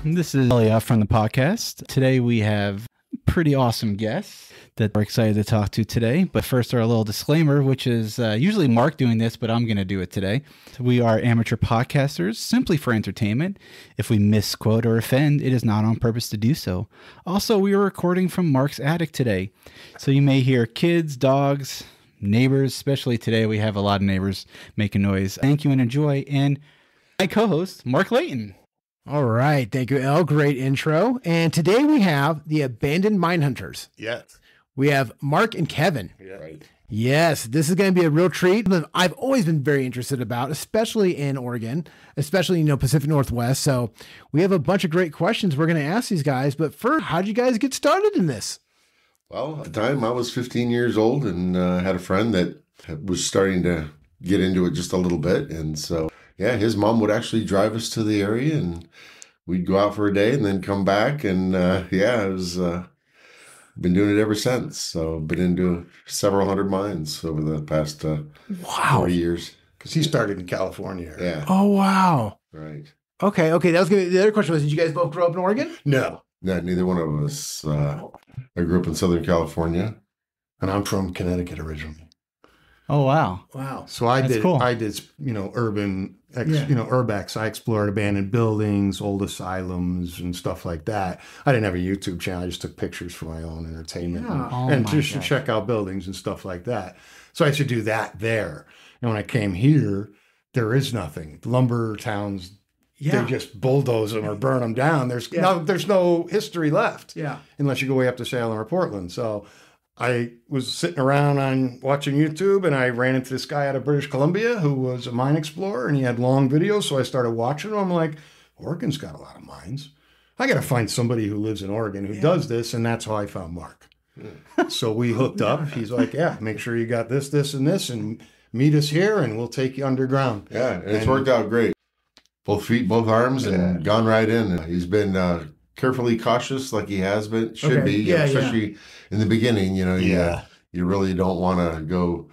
This is Elia from the podcast. Today we have pretty awesome guests that we're excited to talk to today. But first, our little disclaimer, which is usually Mark doing this, but I'm going to do it today. We are amateur podcasters simply for entertainment. If we misquote or offend, it is not on purpose to do so. Also, we are recording from Mark's attic today. So you may hear kids, dogs, neighbors, especially today. We have a lot of neighbors making noise. Thank you and enjoy. And my co-host, Mark Layton. All right. Thank you, El. Great intro. And today we have the Abandoned Mine Hunters. Yes. We have Mark and Kevin. Yeah. Right. Yes, this is going to be a real treat. I've always been very interested about, especially in Oregon, especially, Pacific Northwest. So we have a bunch of great questions we're going to ask these guys. But first, how did you guys get started in this? Well, at the time I was 15 years old and had a friend that was starting to get into it just a little bit. And so, yeah, his mom would actually drive us to the area and we'd go out for a day and then come back. And it was, been doing it ever since. So been into several hundred mines over the past 4 years. Because he started in California. Yeah. Oh, wow. Right. Okay. That was good. The other question was, did you guys both grow up in Oregon? No. No, neither one of us. I grew up in Southern California. And I'm from Connecticut originally. Oh, wow. Wow. So I That's did, cool. urbex. I explored abandoned buildings, old asylums, and stuff like that. I didn't have a YouTube channel. I just took pictures for my own entertainment and just to check out buildings and stuff like that. So I used to do that there. And when I came here, there is nothing. Lumber towns, they just bulldoze them or burn them down. There's no history left. Yeah. Unless you go way up to Salem or Portland. So I was sitting around watching YouTube and I ran into this guy out of British Columbia who was a mine explorer and he had long videos. So I started watching him. I'm like, Oregon's got a lot of mines. I got to find somebody who lives in Oregon who does this. And that's how I found Mark. So we hooked up. He's like, yeah, make sure you got this, this, and this and meet us here and we'll take you underground. Yeah, and it's worked out great. Both feet, both arms, and gone right in. He's been carefully cautious like he has been, should be, especially in the beginning. You really don't want to go,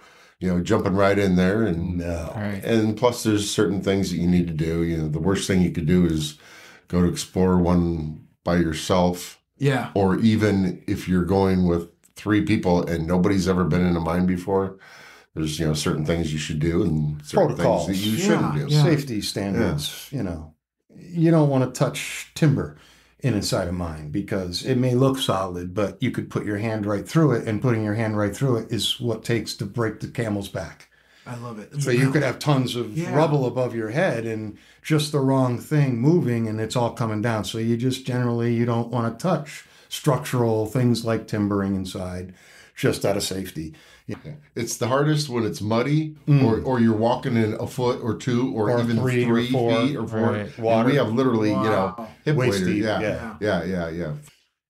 jumping right in there. And and plus there's certain things that you need to do. The worst thing you could do is go to explore one by yourself. Yeah. Or even if you're going with 3 people and nobody's ever been in a mine before, there's, certain things you should do and certain protocols things that you shouldn't do. Safety standards, You don't want to touch timber inside a mine because it may look solid, but you could put your hand right through it, and putting your hand right through it is what takes to break the camel's back. I love it. So you could have tons of rubble above your head and just the wrong thing moving and it's all coming down. So you just you don't want to touch structural things like timbering inside just out of safety. Yeah. It's the hardest when it's muddy or you're walking in a foot or 2 or even 3 feet or 4. Right. Water. And we have literally, hip Waist waders. deep, Yeah.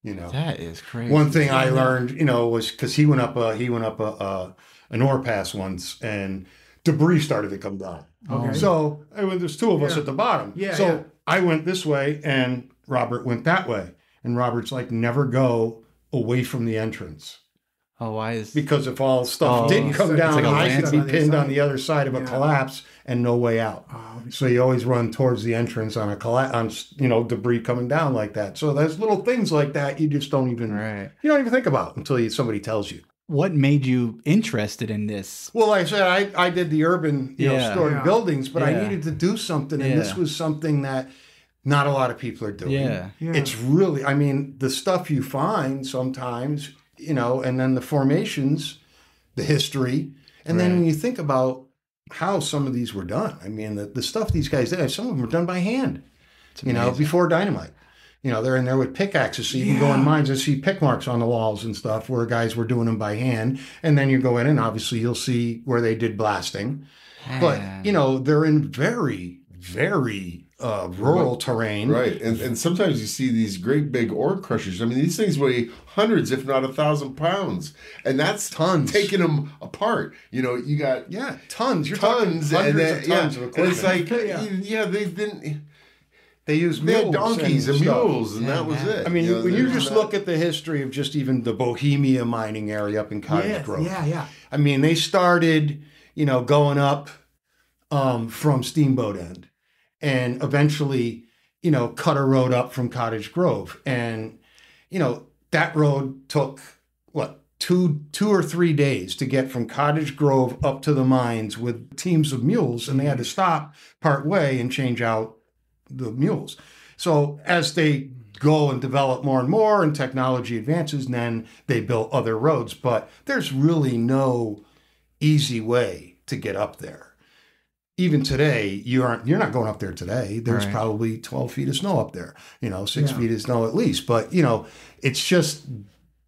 That is crazy. One thing I learned, was because he went up an ore pass once and debris started to come down. Okay. So there's 2 of us at the bottom. So I went this way and Robert went that way. And Robert's like, never go away from the entrance. Oh, why is... Because if all stuff did come down, like I could be pinned on the other side of a collapse and no way out. So you always run towards the entrance on debris coming down like that. So there's little things like that you just don't even you don't even think about until somebody tells you. What made you interested in this? Well, like I said, I did the urban stored buildings, but I needed to do something, and this was something that not a lot of people are doing. Yeah. It's really, the stuff you find sometimes, and then the formations, the history, and then when you think about how some of these were done, the stuff these guys did, some of them were done by hand, before dynamite. They're in there with pickaxes, so you can go in mines and see pick marks on the walls and stuff where guys were doing them by hand. And then you go in and obviously you'll see where they did blasting. But, they're in very, very rural terrain. Right. And sometimes you see these great big ore crushers. These things weigh hundreds, if not 1,000 pounds. And that's tons. Taking them apart. You got... tons. You're tons. Talking hundreds of tons of equipment. And it's like, they've been... They used They had mules donkeys and mules, and that was it. When you just look at the history of just even the Bohemia mining area up in Cottage Grove. They started, going up from Steamboat End. And eventually cut a road up from Cottage Grove. And, that road took, what, two or 3 days to get from Cottage Grove up to the mines with teams of mules, and they had to stop part way and change out the mules. So as they go and develop more and more and technology advances, and then they built other roads, but there's really no easy way to get up there. Even today, you're not going up there today. There's probably 12 feet of snow up there, 6 feet of snow at least. But, it's just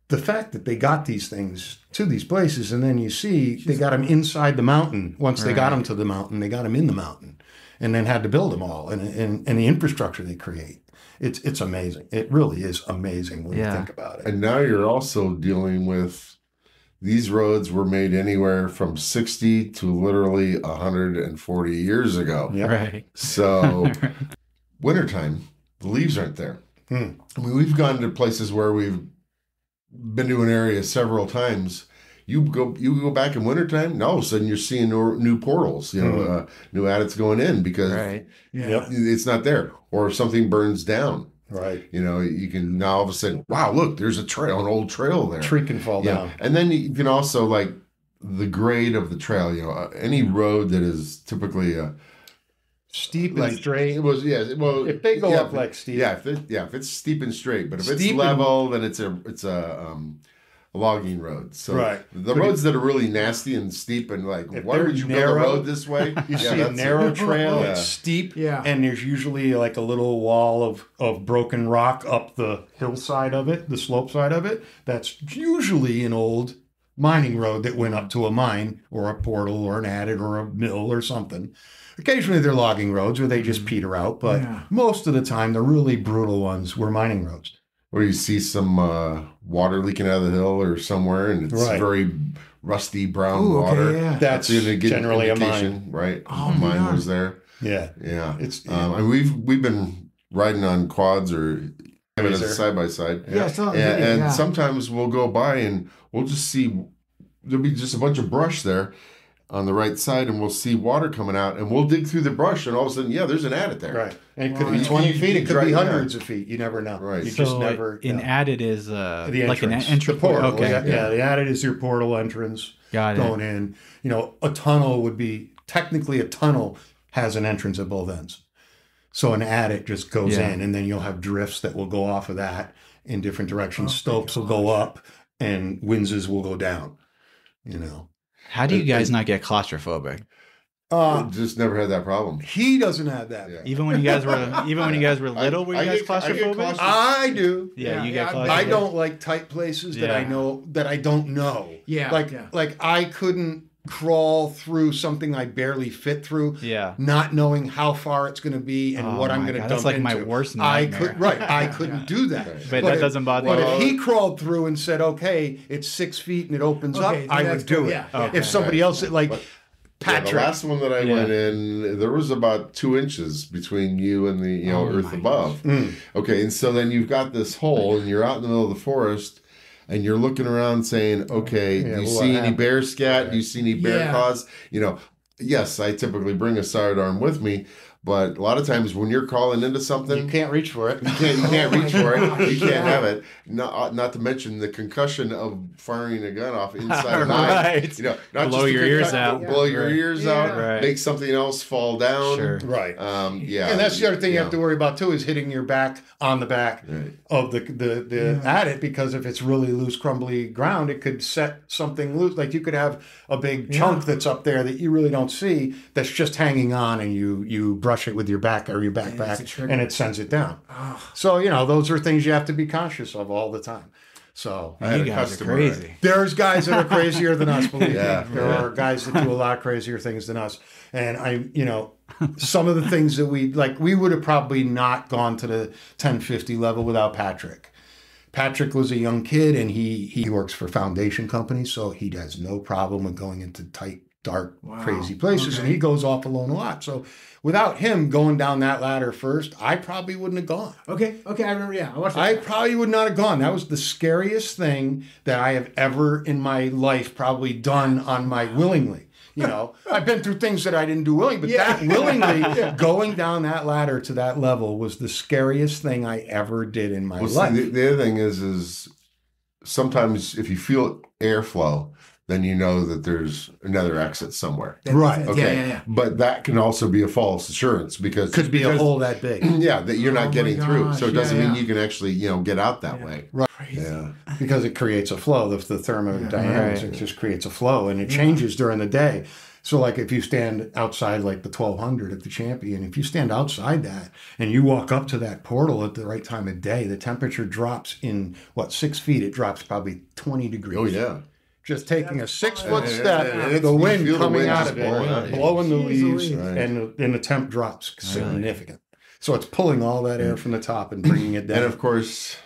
the fact that they got these things to these places, and then you see they got them inside the mountain. Once they got them to the mountain, they got them in the mountain, and then had to build them all, and the infrastructure they create. It's amazing. It really is amazing when you think about it. And now you're also dealing with, these roads were made anywhere from 60 to literally 140 years ago. Yep. Right. So wintertime, the leaves aren't there. I mean, we've gone to places where we've been to an area several times. You go back in wintertime, now all of a sudden you're seeing new portals, new adits going in because it's not there. Or if something burns down, right? You can now all of a sudden, wow, look, there's an old trail there. A tree can fall down. And then you can also, like, the grade of the trail, any road that is typically steep and straight. If they go up like steep. If it's steep and straight, but if it's level, then it's a logging road. So the roads that are really nasty and steep and like, why would you build a road this way? You see a narrow trail, it's steep, and there's usually like a little wall of broken rock up the hillside of it, the slope side of it. That's usually an old mining road that went up to a mine or a portal or an adit or a mill or something. Occasionally they're logging roads where they just peter out, but most of the time the really brutal ones were mining roads. Or you see some water leaking out of the hill or somewhere, and it's very rusty brown water. That's generally a mine, right? Oh, mine was there. Yeah. It's and we've been riding on quads or having it side by side. And sometimes we'll go by and we'll just see there'll be just a bunch of brush there on the right side, and we'll see water coming out, and we'll dig through the brush, and all of a sudden, there's an adit there. Right. And it could be 20 feet, it could be hundreds of feet. You never know. Right. You just never an adit is like an entrance. The portal. Okay. The adit is your portal entrance. Got it. Going in. A tunnel would be, technically a tunnel has an entrance at both ends. So an adit just goes in, and then you'll have drifts that will go off of that in different directions. Stopes will go up, and Winzes will go down, How do you guys not get claustrophobic? Just never had that problem. He doesn't have that. Even when you guys were little, were you guys claustrophobic? I do. Yeah, you get claustrophobic. I don't like tight places that I know that I don't know. Yeah. Like I couldn't crawl through something I barely fit through. Yeah. Not knowing how far it's going to be and what I'm going to dump That's like into. my worst nightmare. I couldn't do that. But that doesn't bother you. But if he crawled through and said, "Okay, it's 6 feet and it opens up," I would do it. If somebody else Patrick. The last one that I went in, there was about 2 inches between you and the earth above. Okay, and so then you've got this hole, and you're out in the middle of the forest, and you're looking around saying, "Okay, do you see any bear scat? Do you see any bear claws?" Yes, I typically bring a sidearm with me. But a lot of times when you're crawling into something, you can't reach for it. You can't reach for it. You can't have it. Not to mention the concussion of firing a gun off inside an eye. Not blow just your ears out. Blow your ears out. Right. Make something else fall down. Sure. Right. And that's the other thing you have to worry about too, is hitting your back on the back of the adit, because if it's really loose, crumbly ground, it could set something loose. Like you could have a big chunk that's up there that you really don't see, that's just hanging on, and you brush it with your back or your backpack, and it sends it down. So those are things you have to be conscious of all the time. So you guys are crazy. There's guys that are crazier than us, believe me. There are guys that do a lot crazier things than us. And some of the things that we would have probably not gone to the 1050 level without Patrick. Patrick was a young kid, and he works for foundation companies, so he has no problem with going into tight, dark, crazy places, and he goes off alone a lot. So without him going down that ladder first, I probably wouldn't have gone. Okay, I remember, I probably would not have gone. That was the scariest thing that I have ever in my life probably done on my willingly. You know, I've been through things that I didn't do willingly, but that willingly going down that ladder to that level was the scariest thing I ever did in my life. See, the other thing is sometimes if you feel airflow, then you know that there's another exit somewhere. Right. Okay. Yeah. But that can also be a false assurance because Could be a hole that big. Yeah, that you're not getting through. So it doesn't mean yeah. you can actually, get out that way. Right. Yeah. Because it creates a flow. The thermodynamics, it just creates a flow and it changes during the day. So like if you stand outside like the 1200 at the Champion, if you stand outside that and you walk up to that portal at the right time of day, the temperature drops in 6 feet? It drops probably 20 degrees. Oh, yeah. Just taking a 6-foot And step, the you wind feel the coming wind out just of it, blowing out. blowing the leaves, Right. and the temp drops significant. So it's pulling all that air from the top and bringing it down. And of course,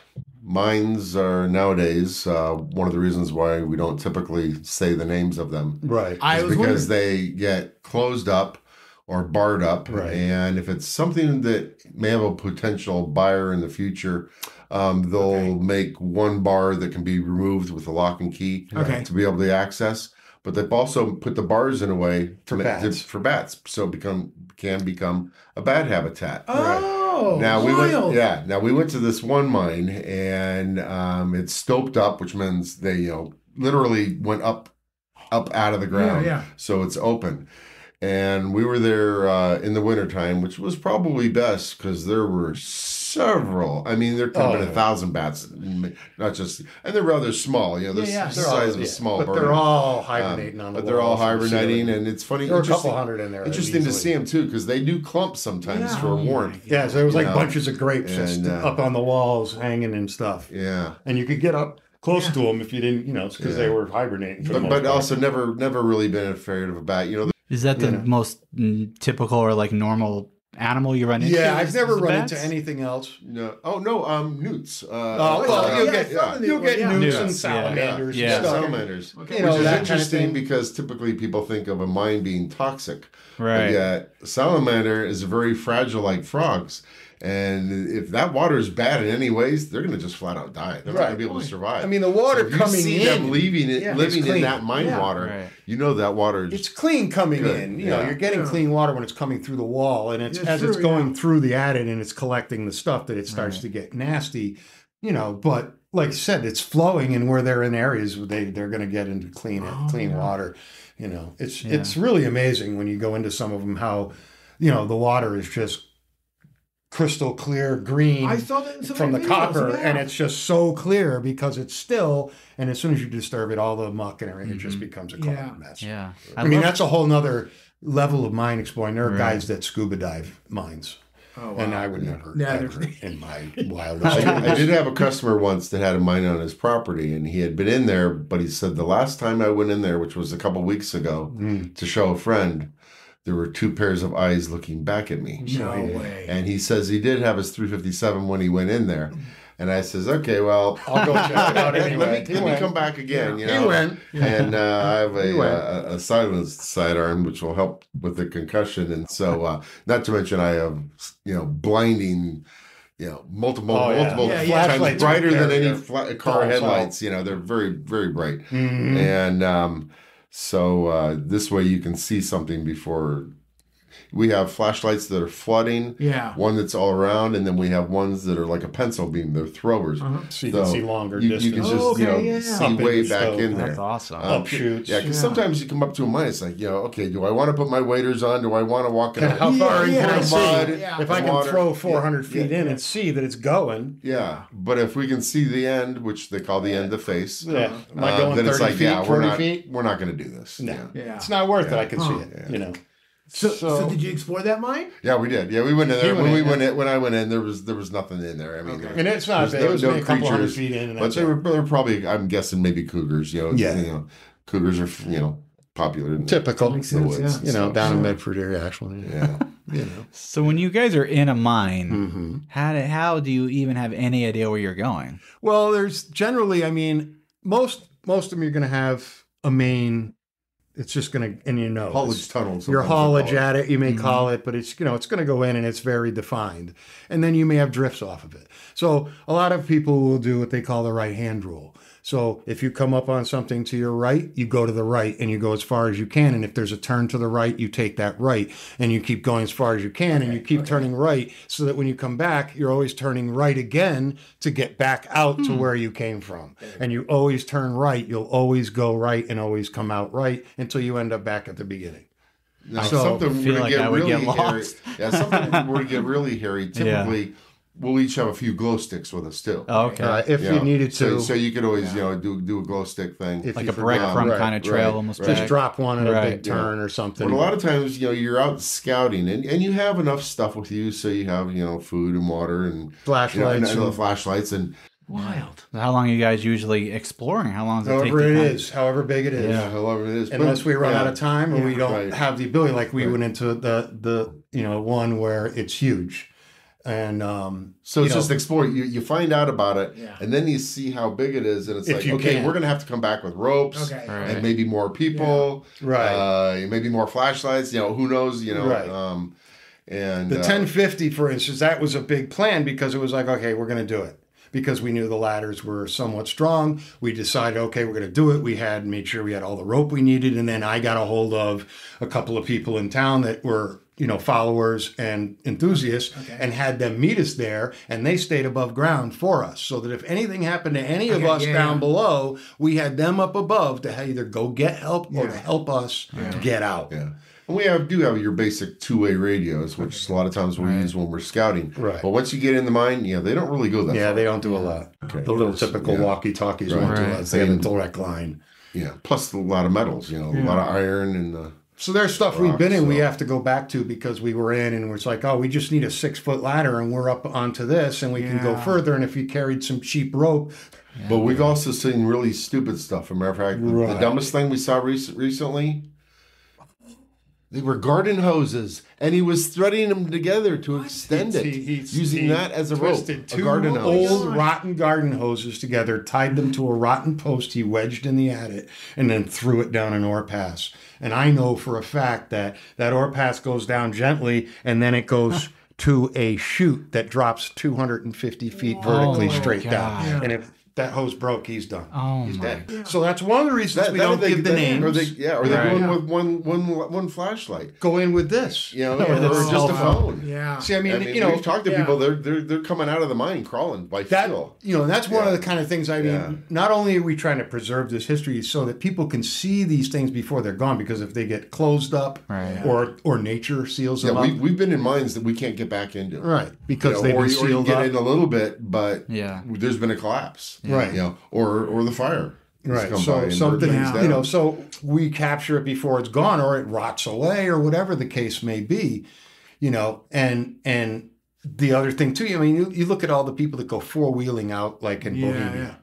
mines are nowadays one of the reasons why we don't typically say the names of them. Right. Is because they get closed up or barred up. Right. And if it's something that may have a potential buyer in the future, they'll make one bar that can be removed with a lock and key to be able to access. But they've also put the bars in a way For bats. so it can become a bat habitat. Oh, Now wild. we went to this one mine and it's stoped up, which means they literally went up out of the ground. Yeah. So it's open. And we were there in the wintertime, which was probably best because there were several. I mean, there could have been 1,000 bats, not just, and they're rather small. They're the size of a small but bird. they're all hibernating on the But they're all walls and hibernating, ceiling. and it's funny. There were a couple hundred in there. Interesting to see them too, because they do clump sometimes for warmth. Yeah, so there was like know, bunches of grapes and, just up on the walls, hanging and stuff. Yeah. And you could get up close to them if you didn't, it's because they were hibernating. For the most But part. also never really been afraid of a bat. Is that the most typical or like normal animal you run into? Yeah, I've never is run bats? into anything else. No. Oh no, newts. You'll get newts Newts, and yeah. salamanders. Yeah. and stuff. Salamanders. Okay. Which is that kind of interesting thing. because typically people think of a mine being toxic. Right. But yet, salamander is very fragile like frogs. And if that water is bad in any ways, they're going to just flat out die. They're not going to be able to survive. I mean, the water So if coming you see in, them leaving it, living it's in clean. that mine water, Right. you know that water is it's clean coming Good. in. Yeah. You're getting clean water when it's coming through the wall, and it's Yeah, it's true, going through the adit and it's collecting the stuff that it starts to get nasty. But like I said, it's flowing, and where they're in areas where they're going to get into clean water. It's really amazing when you go into some of them how the water is just crystal clear green I saw that in some from the videos, copper, yeah. and it's just so clear because it's still. And as soon as you disturb it, all the muck and everything, it just becomes a colored mess. Yeah. I mean, that's a whole nother level of mine exploring. There are guys that scuba dive mines. Oh, wow. And I would never, ever in my wildest I did have a customer once that had a mine on his property, and he had been in there, but he said the last time I went in there, which was a couple weeks ago, to show a friend, there were 2 pairs of eyes looking back at me. No way. And he says he did have his 357 when he went in there. And I says, okay, well, I'll go check it out anyway. let me come back again. He went. And I have a silenced sidearm, which will help with the concussion. And so, not to mention, I have blinding, multiple Yeah, times flashlights brighter than carry any your car balls headlights. They're very, very bright. Mhm. And so this way you can see something before. We have flashlights that are flooding, one that's all around, and then we have ones that are like a pencil beam. They're throwers. So you can see longer You distance. can just see Up in way the back stove. in there. That's awesome. Upshoots. Yeah, because sometimes you come up to a mine, it's like, okay, do I want to put my waders on? Do I want to walk in? How far in can I see? mud? If I can water? throw 400 feet in and see that it's going. Yeah, but if we can see the end, which they call the end of face, Am I going then 30 it's like, feet, 40 we're feet? not going to do this. No. Yeah. It's not worth it. I can see it, So did you explore that mine? Yeah, we did. Yeah, we went in there. went in, When I went in, there was nothing in there. I mean, And it's not big. It was maybe a couple hundred feet in. And but that's they were probably, I'm guessing, maybe cougars. Cougars are popular. In typical. the woods. Down in Medford area, actually. Yeah. So when you guys are in a mine, how do you even have any idea where you're going? Well, there's generally, most of them you're going to have a main. It's just going to, and Haulage tunnels. your haulage at it, you may call it, but it's it's going to go in and it's very defined, and then you may have drifts off of it. So a lot of people will do what they call the right hand rule. So if you come up on something to your right, you go to the right and you go as far as you can. And if there's a turn to the right, you take that right and you keep going as far as you can and you keep turning right so that when you come back, you're always turning right again to get back out to where you came from. And you always turn right. You'll always go right and always come out right until you end up back at the beginning. Now, something feel were to like get I would really get hairy. lost. Yeah, something were to get really hairy. Typically, we'll each have a few glow sticks with us too. Okay. If you needed to. So you could always, do a glow stick thing. If Like you a breadcrumb kind of trail almost. Just back. drop one at a Right. big turn or something. But a lot of times, you're out scouting and you have enough stuff with you, so you have, food and water and Flashlights and and- flashlights and Wild. How long are you guys usually exploring? How long does it take? However it to is, however big it is. however it is. Unless we run out of time or we don't Right. have the ability, like we went into the one where it's huge. And So it's just explore. You find out about it, and then you see how big it is, and it's If like, you okay, can. we're gonna have to come back with ropes, Okay. Right. and maybe more people, Right. maybe more flashlights. Who knows? Right. And the 1050, for instance, that was a big plan because it was like, okay, we're going to do it. Because we knew the ladders were somewhat strong, we decided, okay, we're going to do it. We had made sure we had all the rope we needed, and then I got a hold of a couple of people in town that were, followers and enthusiasts, and had them meet us there, and they stayed above ground for us, so that if anything happened to any of us down below, we had them up above to either go get help or to help us get out. Yeah. And we do have your basic two-way radios, which a lot of times we use when we're scouting. Right. But once you get in the mine, they don't really go that Yeah, far. they don't do a lot. The little typical walkie-talkies won't do us. They have a direct line. Yeah. Plus a lot of metals, a lot of iron and So there's stuff we've been in we so- have to go back to because we were in and it's like, oh, we just need a 6-foot ladder and we're up onto this and we can go further. And if you carried some cheap rope. But we've also seen really stupid stuff. As a matter of fact, the dumbest thing we saw recently, they were garden hoses, and he was threading them together to extend it, using that as a rope. Twisted A two garden hose. old rotten garden hoses together, tied them to a rotten post he wedged in the attic, and then threw it down an ore pass. And I know for a fact that ore pass goes down gently, and then it goes to a chute that drops 250 feet vertically straight down. And if that hose broke, he's done. Oh, he's my dead. So that's one of the reasons we don't give the names. Or they go in with one flashlight. Go in with this. Or just a phone. Yeah. See, I mean, we've talked to people. They're coming out of the mine crawling by that feel. That's one of the kind of things. I mean, not only are we trying to preserve this history so that people can see these things before they're gone, because if they get closed up or nature seals them up, we've been in mines that we can't get back into, right? Because they've or been you can sealed get up. in a little bit, but there's been a collapse, Right. Or the fire. Right. Come by So and something, burn things down. so we capture it before it's gone or it rots away or whatever the case may be, and the other thing too, I mean, you look at all the people that go four-wheeling out like in Bohemia. Yeah.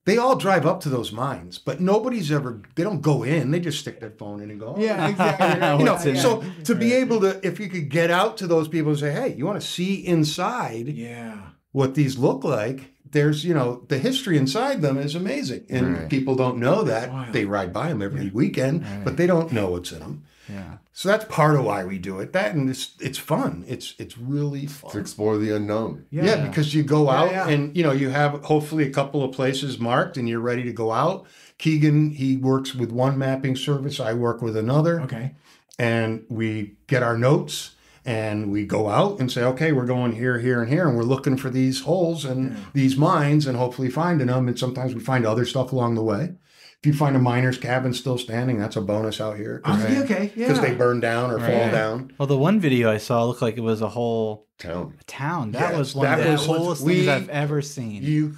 They all drive up to those mines, but they don't go in. They just stick their phone in and go. Yeah, exactly. So to be able to, if you could get out to those people and say, hey, you want to see inside what these look like? There's, the history inside them is amazing. And people don't know that. Wow. They ride by them every weekend, but they don't know what's in them. Yeah. So that's part of why we do it. That and it's fun. It's really fun. To explore the unknown. Yeah, because you go out yeah. and you have hopefully a couple of places marked and you're ready to go out. Keegan, he works with one mapping service. I work with another. Okay. And we get our notes and we go out and say, okay, we're going here, here, and here, and we're looking for these holes and these mines and hopefully finding them. And sometimes we find other stuff along the way. If you find a miner's cabin still standing, that's a bonus out here. Okay. Yeah. Because they burn down or fall down. Well, the one video I saw looked like it was a whole town. That Yes, was one that of the was- coolest things I've ever seen.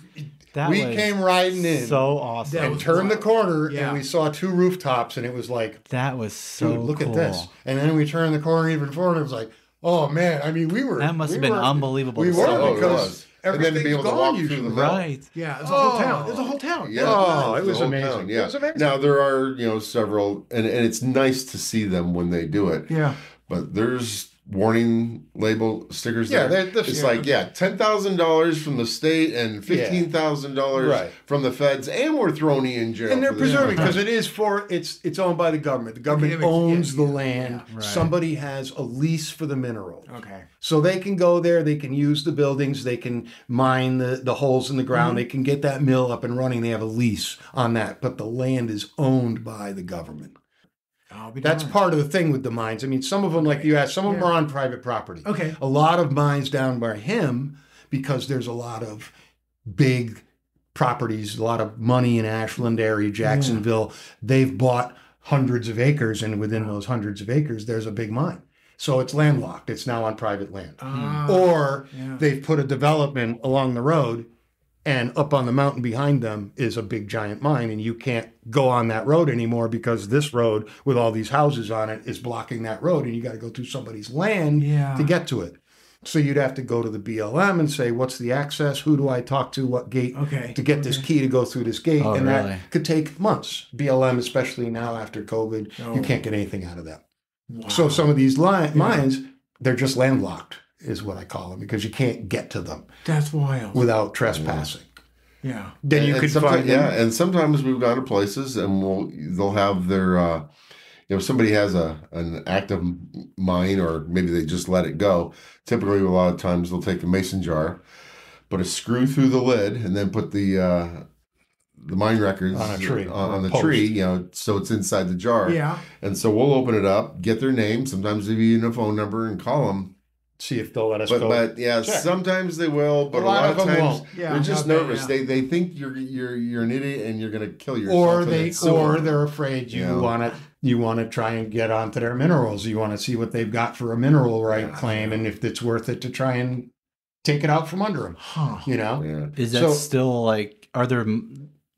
We came riding in. So awesome. And turned the corner Yeah. and we saw two rooftops and it was like, That was so dude, look cool. at this. And then we turned the corner even further and it was like, oh man, I mean, That must have been unbelievable We to were see. Oh, it because was. And then to be able to everything's walk gone through the usually. mill. Right. Yeah, it's a whole town. It's a whole town. Yeah. Oh, it The was whole amazing. town, yeah. It was amazing. Now there are, several and it's nice to see them when they do it. Yeah. But there's warning label stickers. Yeah, there. It's like $10,000 from the state and $15,000 from the feds, and we're throwing you in jail. And they're preserving because it's owned by the government. The government owns the land. Right. Somebody has a lease for the mineral. Okay. So they can go there, they can use the buildings, they can mine the holes in the ground, they can get that mill up and running. They have a lease on that, but the land is owned by the government. That's part of the thing with the mines. I mean, some of them, like you asked, some of them are on private property. Okay. A lot of mines down by him, because there's a lot of big properties, a lot of money in Ashland area, Jacksonville. They've bought hundreds of acres, and within those hundreds of acres, there's a big mine. So it's landlocked. It's now on private land. Or they've put a development along the road, and up on the mountain behind them is a big giant mine, and you can't go on that road anymore because this road with all these houses on it is blocking that road, and you got to go through somebody's land to get to it. So you'd have to go to the BLM and say, what's the access? Who do I talk to? What gate to get this key to go through this gate? And that could take months. BLM, especially now after COVID, you can't get anything out of that. Wow. So some of these mines, they're just landlocked, is what I call them, because you can't get to them. That's wild. Without trespassing. Yeah. Then you could find them. And sometimes we've gone to places and they'll have their, somebody has an active mine, or maybe they just let it go. Typically, a lot of times they'll take a mason jar, put a screw through the lid, and then put the mine records on a tree, on the tree, so it's inside the jar. Yeah. And so we'll open it up, get their name, sometimes give you a phone number, and call them. See if they'll let us go. But sometimes they will. But a lot of times won't. They're just nervous. They think you're an idiot and you're going to kill yourself. Or they're afraid you want to try and get onto their minerals. You want to see what they've got for a mineral right claim, and if it's worth it to try and take it out from under them. Huh. Is that still like? Are there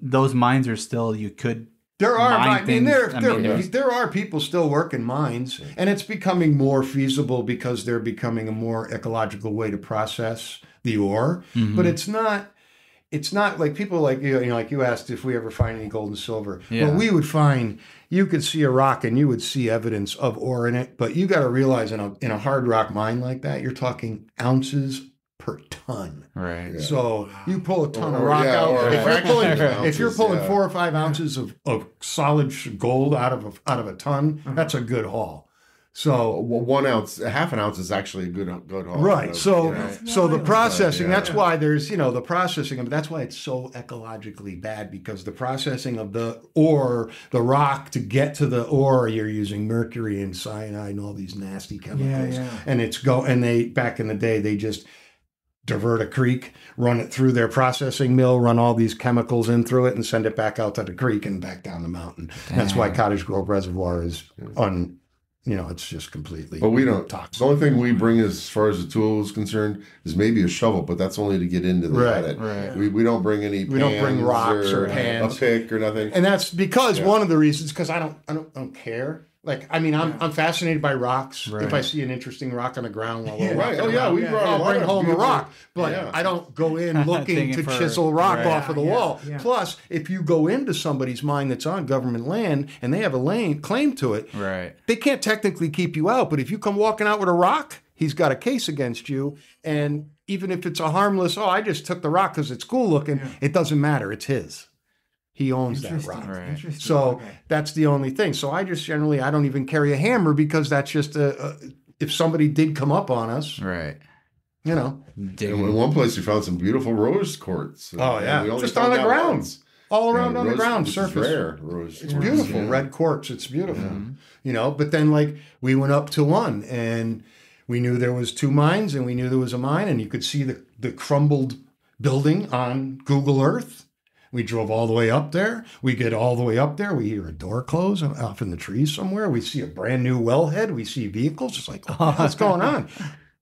those mines are still you could? There are. There are people still working mines, and it's becoming more feasible because they're becoming a more ecological way to process the ore. Mm-hmm. But it's not like people like like you asked if we ever find any gold and silver. Yeah. Well, we would find. You could see a rock and you would see evidence of ore in it, but you got to realize in a hard rock mine like that, you're talking ounces per ton. Right. Yeah. So you pull a ton of rock out. If you're pulling 4 or 5 ounces of solid gold out of a ton, that's a good haul. So 1 ounce, half an ounce is actually a good haul. Right. So the processing, that's why there's, the processing of it, that's why it's so ecologically bad, because the processing of the ore, the rock to get to the ore, you're using mercury and cyanide and all these nasty chemicals. And they back in the day, they just divert a creek, run it through their processing mill, run all these chemicals in through it, and send it back out to the creek and back down the mountain. That's why Cottage Grove Reservoir is it's just completely. But we don't. Toxic. The only thing we bring as far as the tool is concerned is maybe a shovel, but that's only to get into the edit. Right. We don't bring any. We don't bring rocks or pans, a pick or nothing. And that's because one of the reasons, because I don't care. Like, I mean, I'm fascinated by rocks. Right. If I see an interesting rock on the ground, we I'll bring home a rock. But I don't go in looking to chisel rock off of the wall. Yeah. Plus, if you go into somebody's mine that's on government land and they have a claim to it, they can't technically keep you out. But if you come walking out with a rock, he's got a case against you. And even if it's a harmless, I just took the rock because it's cool looking, it doesn't matter. It's his. He owns that rock. Right. So that's the only thing. So I just generally, I don't even carry a hammer, because that's just if somebody did come up on us. Right. In one place we found some beautiful rose quartz. Just on the ground. All around on the ground surface. Rare it's beautiful. Red quartz. It's beautiful. But then we went up to one and we knew there was 2 mines, and we knew there was a mine, and you could see the crumbled building on Google Earth. We drove all the way up there. We get all the way up there. We hear a door close off in the trees somewhere. We see a brand new wellhead. We see vehicles. It's like, what's going on?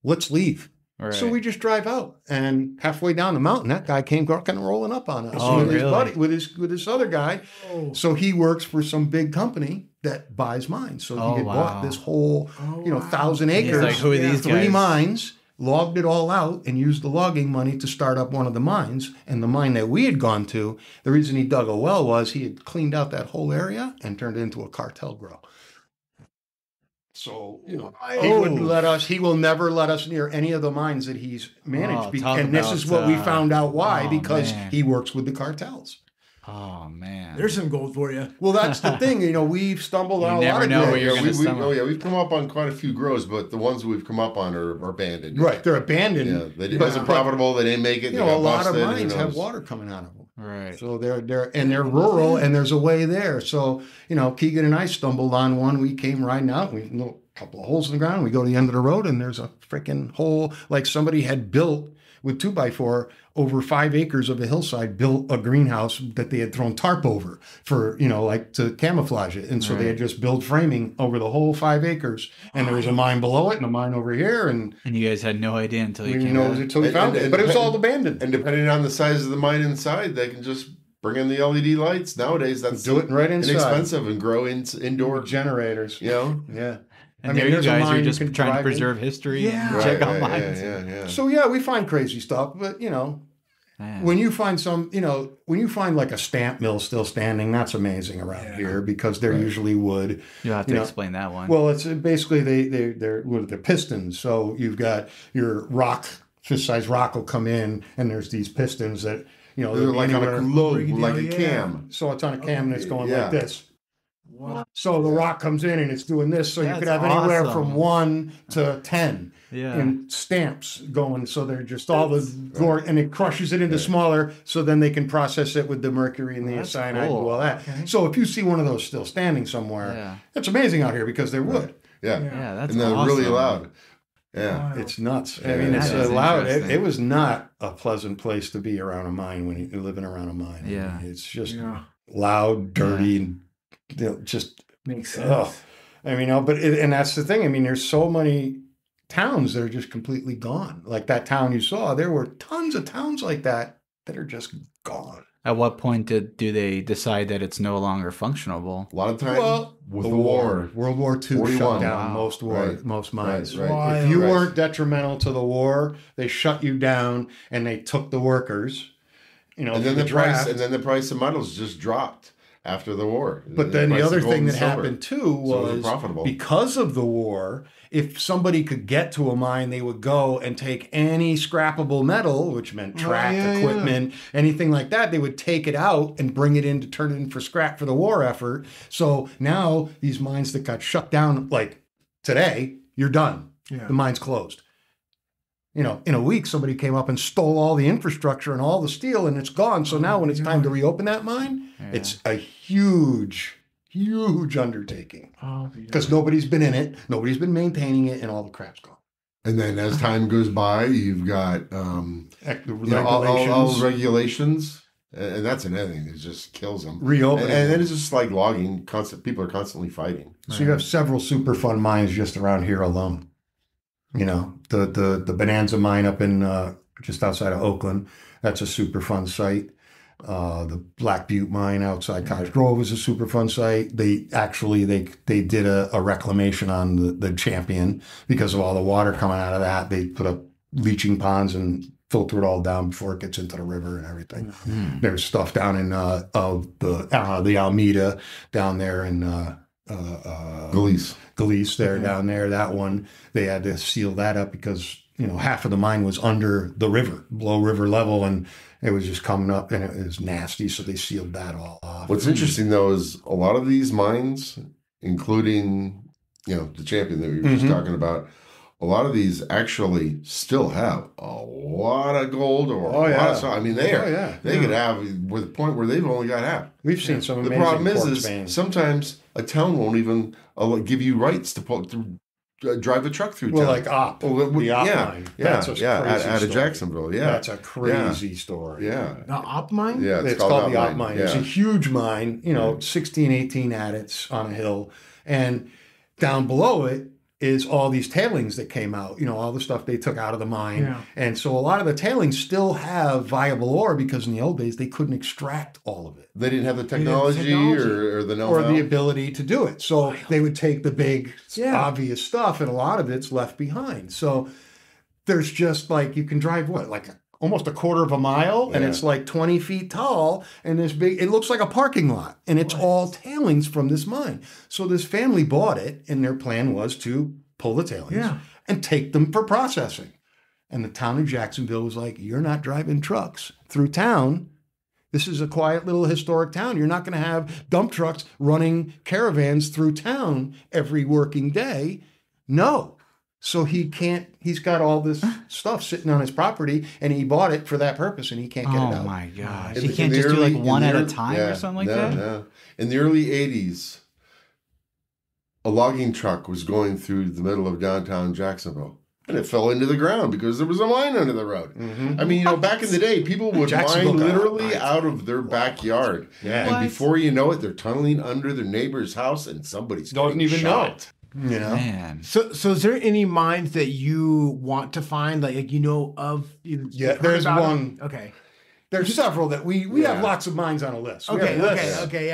Let's leave. Right. So we just drive out. And halfway down the mountain, that guy came kind of rolling up on us with his buddy, with this other guy. Oh. So he works for some big company that buys mines. So he had bought this whole 1,000 acres, like, who are these 3 guys? mines. Logged it all out and used the logging money to start up one of the mines. And the mine that we had gone to, the reason he dug a well was he had cleaned out that whole area and turned it into a cartel grow. So, he wouldn't let us, he will never let us near any of the mines that he's managed. And this is what we found out why, because he works with the cartels. Oh, man. There's some gold for you. Well, that's the thing. We've stumbled on a lot of grows. We've come up on quite a few grows, but the ones we've come up on are abandoned. Right. They're abandoned. Yeah, it wasn't profitable. They didn't make it. A lot of mines have water coming out of them. Right. So they're rural, and there's a way there. So, Keegan and I stumbled on one. We came riding out. We a couple of holes in the ground. We go to the end of the road, and there's a freaking hole like somebody had built with 2x4 over 5 acres of a hillside, built a greenhouse that they had thrown tarp over for, to camouflage it. And so they had just built framing over the whole 5 acres. And there was a mine below it and a mine over here. And you guys had no idea until you came until we found it. But it was all abandoned. And depending on the size of the mine inside, they can just bring in the LED lights. Nowadays, that's do it right inside. Inexpensive and grow indoor generators. Yeah. And there you guys are just trying to preserve history. Yeah. Check out mines. So we find crazy stuff, but when you find when you find like a stamp mill still standing, that's amazing around here because they're usually wood. You'll have to explain that one. Well, it's basically they're pistons. So you've got your rock, fist-sized rock will come in, and there's these pistons that they're like on a load, like a cam. So it's on a cam and it's going like this. Wow. So the rock comes in and it's doing this. So you could have anywhere from 1 to 10 in stamps going. So they're just all and it crushes it into smaller. So then they can process it with the mercury and the cyanide and all that. Okay. So if you see one of those still standing somewhere, it's amazing out here because they're wood. Yeah. That's and they're really loud. Yeah. It's nuts. I mean, it's loud. It was not a pleasant place to be around a mine when you're living around a mine. Yeah. I mean, it's just loud, dirty, and just makes sense. And that's the thing. I mean, there's so many towns that are just completely gone. Like that town you saw, there were tons of towns like that are just gone. At what point do they decide that it's no longer functionable? A lot of times with the war. World War II shut down most mines. Right. If you weren't detrimental to the war, they shut you down and they took the workers. And then the price of metals just dropped after the war. But then the other thing that happened too was because of the war, if somebody could get to a mine, they would go and take any scrappable metal, which meant tracked equipment, anything like that. They would take it out and bring it in to turn it in for scrap for the war effort. So now these mines that got shut down, like today, you're done. Yeah. The mine's closed. In a week, somebody came up and stole all the infrastructure and all the steel, and it's gone. So now when it's time to reopen that mine, it's a huge undertaking. Because nobody's been in it, nobody's been maintaining it, and all the crap's gone. And then as time goes by, you've got all the regulations. And that's another thing that just kills them. Reopening. And then it's just like logging. People are constantly fighting. So you have several Superfund mines just around here alone. The Bonanza mine up in just outside of Oakland, that's a Superfund site. The Black Butte mine outside Cottage Grove is a Superfund site. They did a reclamation on the Champion because of all the water coming out of that. They put up leaching ponds and filter it all down before it gets into the river and everything. Mm-hmm. There's stuff down in the Alameda down there in Galice there down there. That one they had to seal that up because half of the mine was under the river, below river level, and it was just coming up and it was nasty. So they sealed that all off. What's interesting though is a lot of these mines, including the Champion that we were just talking about, a lot of these actually still have a lot of gold or a lot of stuff. I mean, they could have with a point where they've only got half. We've seen some amazing. The problem is sometimes a town won't even give you rights to drive a truck through town. Well, like the Op mine. That's out of Jacksonville. Yeah, that's a crazy story. Yeah, the Op mine. Yeah, it's called the Op mine. Yeah. It's a huge mine. 16, 18 adits on a hill, and down below it is all these tailings that came out, all the stuff they took out of the mine. Yeah. And so a lot of the tailings still have viable ore because in the old days they couldn't extract all of it. They didn't have the technology or the know-how. Or the ability to do it. So they would take the big, obvious stuff and a lot of it's left behind. So there's just you can drive like almost a quarter of a mile, and it's like 20 feet tall, and this big, it looks like a parking lot, and it's all tailings from this mine. So this family bought it, and their plan was to pull the tailings and take them for processing. And the town of Jacksonville was like, you're not driving trucks through town. This is a quiet little historic town. You're not going to have dump trucks running caravans through town every working day. No. So he's got all this stuff sitting on his property, and he bought it for that purpose, and he can't get it out. Oh my gosh. He can't just do like one at a time or something like that? No. In the early 80s, a logging truck was going through the middle of downtown Jacksonville. And it fell into the ground because there was a mine under the road. I mean, back in the day, people would mine literally out of their backyard. Yeah. And before you know it, they're tunneling under their neighbor's house, and somebody's doesn't even know. You know? Man. So is there any mines that you want to find, like of? There's one. Okay. There's several that we have lots of mines on a list. Okay.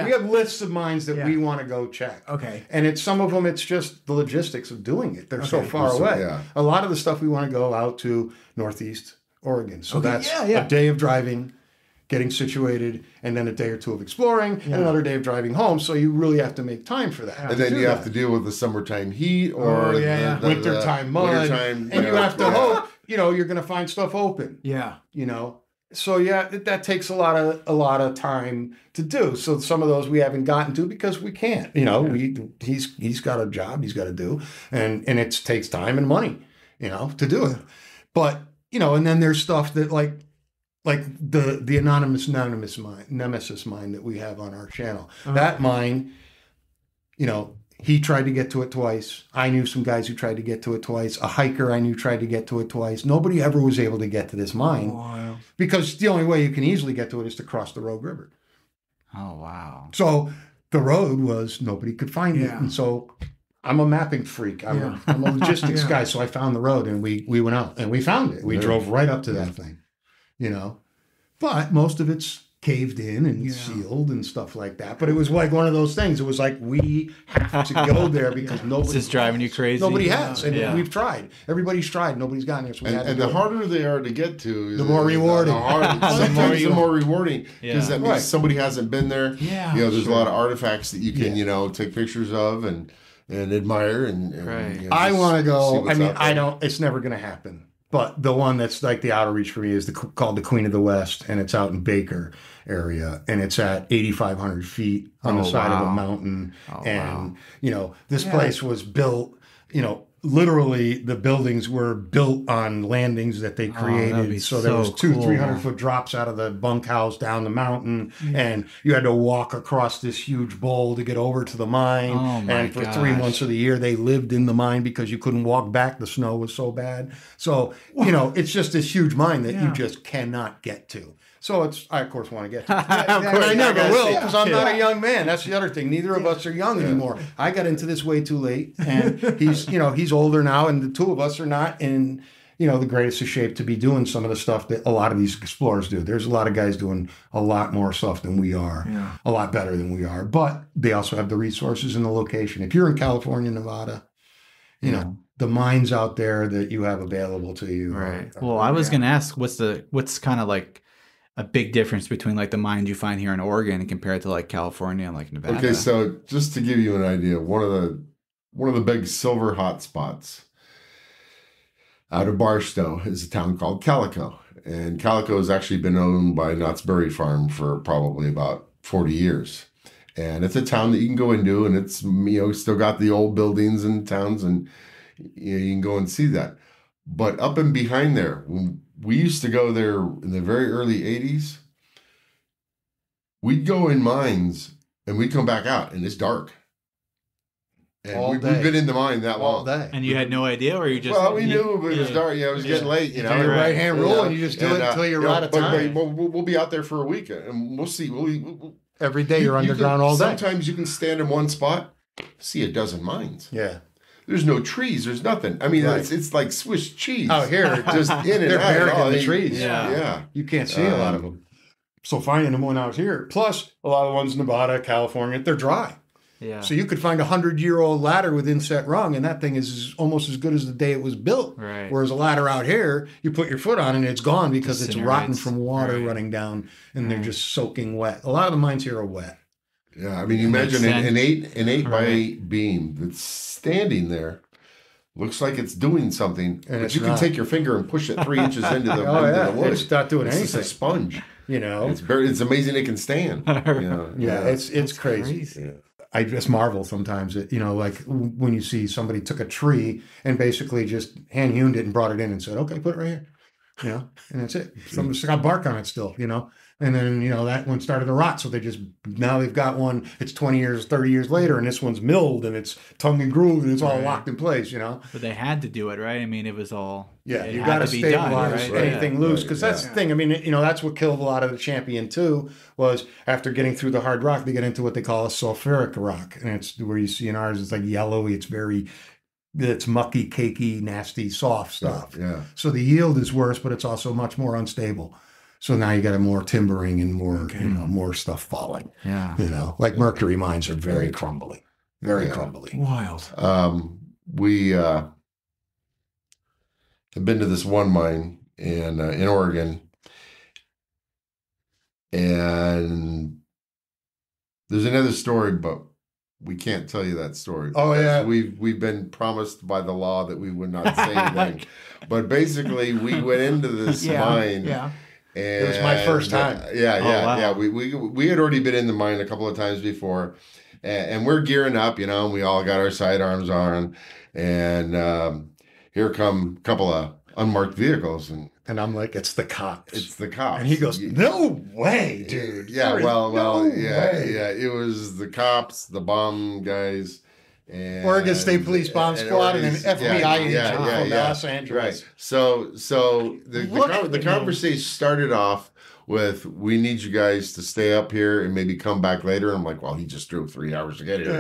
We have lists of mines that we want to go check. Okay. And some of them, it's just the logistics of doing it. They're so far away. Yeah. A lot of the stuff we want to go out to Northeast Oregon. So that's a day of driving, getting situated, and then a day or two of exploring, and another day of driving home. So you really have to make time for that. And then you have to deal with the summertime heat or the wintertime mud. And you have to hope, you're going to find stuff open. Yeah. So that takes a lot of time to do. So some of those we haven't gotten to because we can't. He's got a job he's got to do, and it takes time and money, to do it. But and then there's stuff that like the anonymous mine, Nemesis mine that we have on our channel. That mine, he tried to get to it twice. I knew some guys who tried to get to it twice. A hiker I knew tried to get to it twice. Nobody ever was able to get to this mine because the only way you can easily get to it is to cross the Rogue River. Oh, wow. So the road was, nobody could find it. And so I'm a mapping freak. I'm a logistics guy. So I found the road, and we went out and we found it. We drove right up to that thing, but most of it's caved in and sealed and stuff like that. But it was like one of those things. It was like, we have to go there because nobody. Is driving you crazy? Nobody has. And we've tried. Everybody's tried. Nobody's gotten there. So and the harder they are to get to, the more rewarding. The more rewarding. Because that means somebody hasn't been there. Yeah. There's a lot of artifacts that you can, take pictures of and admire. And I want to go. I mean, it's never going to happen. But the one that's like the outer reach for me is called the Queen of the West, and it's out in Baker area, and it's at 8,500 feet on the side of a mountain. This place was built, literally the buildings were built on landings that they created. So there was 200-300 foot drops out of the bunkhouse down the mountain, and you had to walk across this huge bowl to get over to the mine. And for 3 months of the year, they lived in the mine because you couldn't walk back. The snow was so bad. So, it's just this huge mine that you just cannot get to. So I of course want to get to it. And I never will because I'm not a young man. That's the other thing. Neither of us are young anymore. I got into this way too late, and he's older now, and the two of us are not in the greatest of shape to be doing some of the stuff that a lot of these explorers do. There's a lot of guys doing a lot more stuff than we are, a lot better than we are, but they also have the resources and the location. If you're in California, Nevada, the mines out there that you have available to you. Right. Well, I was going to ask, what's kind of like a big difference between like the mines you find here in Oregon and compared to like California and like Nevada? Okay, so just to give you an idea, one of the big silver hot spots out of Barstow is a town called Calico. And Calico has actually been owned by Knott's Berry Farm for probably about 40 years. And it's a town that you can go into, and it's, still got the old buildings and towns, and you can go and see that. But up and behind there, when we used to go there in the very early 80s, we'd go in mines and we'd come back out and it's dark. And we've been in the mine that long. Day. And you had no idea, or you just... Well, we knew, but it was dark. It was getting late. You do your right-hand rule, and you just do it until you're out of time. We'll be out there for a week, and we'll see. Every day you're underground all day. Sometimes you can stand in one spot, see a dozen mines. Yeah. There's no trees. There's nothing. I mean, it's like Swiss cheese. Out here, just in and they're out. buried in the trees. Yeah. You can't see a lot of them. So finding them one out here, plus a lot of ones in Nevada, California, they're dry. Yeah. So you could find a 100-year-old ladder with inset rung, and that thing is almost as good as the day it was built. Right. Whereas a ladder out here, you put your foot on it and it's gone because it's rotten from water running down, and they're just soaking wet. A lot of the mines here are wet. Yeah, I mean, you imagine an 8 by 8 beam that's standing there. Looks like it's doing something, and but you can take your finger and push it 3 inches into the wood. It's not doing anything. It's just a sponge. You know, it's amazing it can stand. It's crazy. Yeah. I just marvel sometimes at, like when you see somebody took a tree and basically just hand hewn it and brought it in and said, okay, put it right here. And that's it. Somebody's got bark on it still, And then, that one started to rot. So now they've got one, it's 20 years, 30 years later, and this one's milled and it's tongue and groove and it's all locked in place, But they had to do it, right? I mean, it was all... Yeah, you got to stabilize anything loose, because that's the thing. I mean, that's what killed a lot of the Champion too. Was after getting through the hard rock, they get into what they call a sulfuric rock, and it's where you see in ours, it's like yellowy. It's mucky, cakey, nasty, soft stuff. Yeah. So the yield is worse, but it's also much more unstable. So now you got more timbering and more, more stuff falling. Yeah. Like mercury mines are very crumbly, very crumbly. Wild. We have been to this one mine in Oregon, and there's another story, but we can't tell you that story. Oh yeah, we've been promised by the law that we would not say anything. But basically, we went into this mine. Yeah. And, it was my first time. Yeah. We had already been in the mine a couple of times before, and we're gearing up, and we all got our sidearms on, and here come a couple of unmarked vehicles, and I'm like, it's the cops. It's the cops. And he goes, no way, dude. Yeah, it was the cops, the bomb guys, and Oregon State Police bomb squad, and an FBI agent from Los Angeles. Right. So the conversation started off with, we need you guys to stay up here and maybe come back later. And I'm like, well, he just drove 3 hours to get here.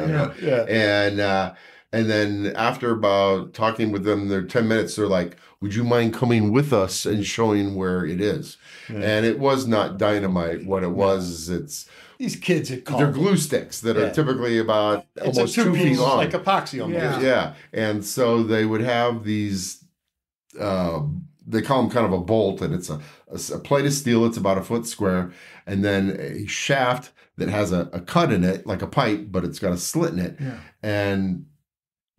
And then after about talking with them, they're 10 minutes, they're like, would you mind coming with us and showing where it is? And it was not dynamite. What it was, it's these kids they're glue sticks that are typically about almost 2 feet long. Like epoxy almost. Yeah. And so they would have these, they call them kind of a bolt, and it's a plate of steel. It's about a foot square, and then a shaft that has a cut in it, like a pipe, but it's got a slit in it. Yeah. And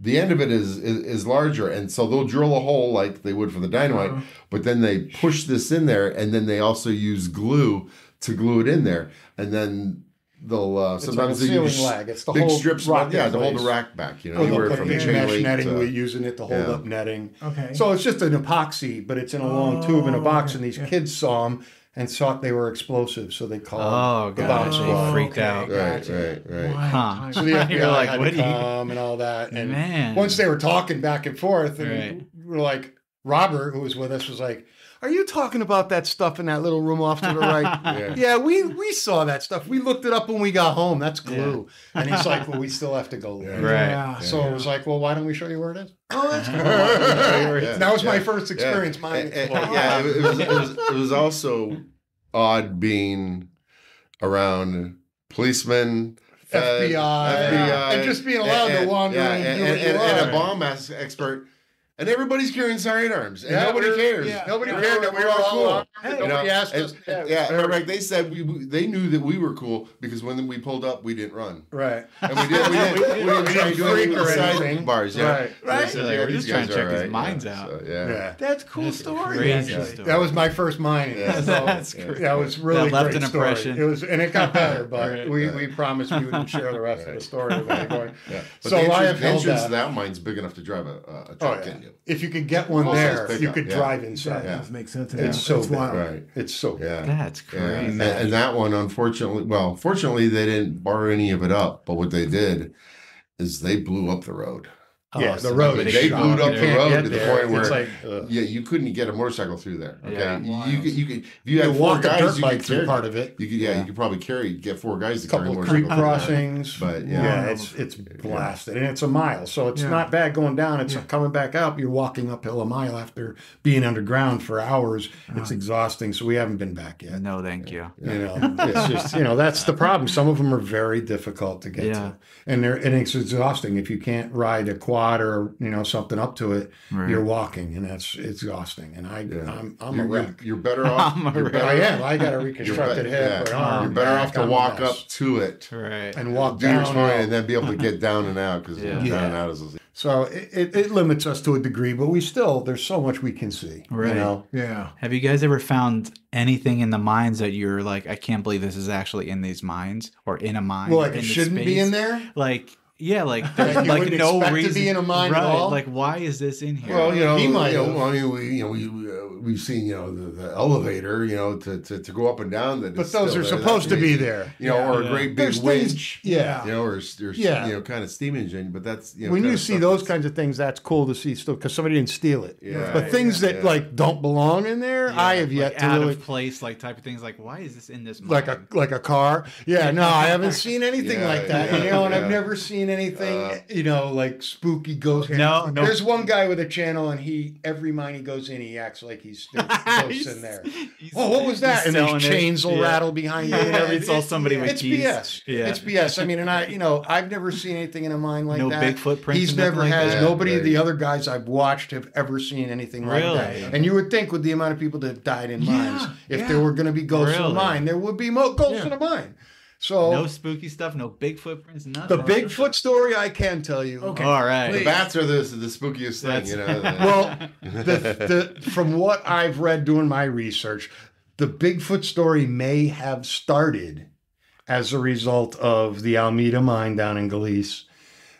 the end of it is larger, and so they'll drill a hole like they would for the dynamite, but then they push this in there, and then they also use glue to glue it in there, and then they'll sometimes they use it's the big whole strips to hold the rack back. Anywhere from big chain mesh link netting, to, we're using it to hold up netting. Okay. So it's just an epoxy, but it's in a long tube in a box, and these kids saw them and thought they were explosive, so they called the bomb squad. They freaked out. Right. Huh. So the FBI like, had what to come and all that. And Man. once they were talking back and forth, and we were like, Robert, who was with us, was like, are you talking about that stuff in that little room off to the right? Yeah, we saw that stuff. We looked it up when we got home. That's glue. And he's like, well, we still have to go look. Right. So it was like, well, why don't we show you where it is? Oh, that's cool. That was my first experience. It was also odd being around policemen, FBI, and just being allowed to wander and a bomb expert. And everybody's carrying sidearms, and nobody cares. Yeah. Nobody cared that we were all cool. Nobody asked us. Like they said, they knew that we were cool because when we pulled up, we didn't run. Right. And we didn't try to do anything with side bars. Right. So we're just trying to check these mines out. So, That's a cool story. Crazy story. That was my first mining. That's crazy. That was really left great an impression. Story. It was, and it got better, but we promised we wouldn't share the rest of the story with anybody. So the entrance to that mine's big enough to drive a truck in. If you could get one there, you could drive inside. That does make sense. It's so wild. Right. It's so That's crazy. And that one, fortunately, they didn't bar any of it up. But what they did is they blew up the road. Yeah, so the road. They glued up the road to the point where it's like, you couldn't get a motorcycle through there. Okay, Yeah, you could if you had 4 walk a guys, dirt you bike could through carry part of it. You could you could probably get 4 guys to carry a Couple of motorcycle creek through there. crossings, But it's blasted, and it's a mile, so it's not bad going down. It's coming back up. You're walking uphill a mile after being underground for hours. It's exhausting. So we haven't been back yet. No, thank you. You know, it's just that's the problem. Some of them are very difficult to get to, and it's exhausting if you can't ride a quad or something up to it. Right. You're walking, and it's exhausting. And I'm a wreck. You're better off. I am. I got a reconstructed hip. You're better off to walk up to it, right, and walk do your down, story, and then be able to get down and out because down and out is. So it limits us to a degree, but there's so much we can see. Right. Yeah. Have you guys ever found anything in the mines that you're like, I can't believe this is actually in these mines or in a mine? Well, like it shouldn't be in there? Like, yeah, like there's like no reason to be in a mine at all. Like, why is this in here? Well, he might. I mean, we've seen the elevator, to go up and down. But those are supposed to be there, or a great big winch, or kind of steam engine. But that's when you see those kinds of things, that's cool to see still because somebody didn't steal it. Yeah, but things that like don't belong in there, I have yet to out really of place, like type of things. Like, why is this in this? Like a car? Yeah, no, I haven't seen anything like that. And I've never seen anything, like spooky ghost. No. There's one guy with a channel, and every mine he goes in, he acts like he's ghosts in there. What was that? And there's chains will rattle behind you and everything. It's all somebody with keys. BS. Yeah. It's BS. I mean, and I've never seen anything in a mine like that. No big footprints. He's never has. that. Nobody of Right. the other guys I've watched have ever seen anything like that. And you would think with the amount of people that have died in mines, if there were going to be ghosts in a mine, there would be ghosts in a mine. So no spooky stuff, no big footprints, nothing. The Bigfoot story I can tell you. Okay. All right. The bats are the spookiest thing, Well, from what I've read doing my research, the Bigfoot story may have started as a result of the Almeida mine down in Galice,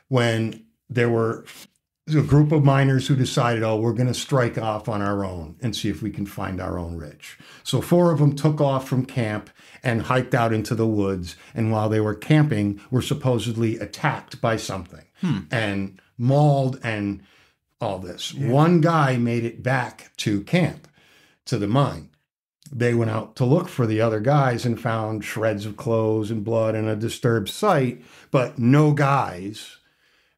when there were a group of miners who decided, we're going to strike off on our own and see if we can find our own ridge. So 4 of them took off from camp and hiked out into the woods. And while they were camping, were supposedly attacked by something and mauled and all this. Yeah. One guy made it back to camp, to the mine. They went out to look for the other guys and found shreds of clothes and blood and a disturbed site, but no guys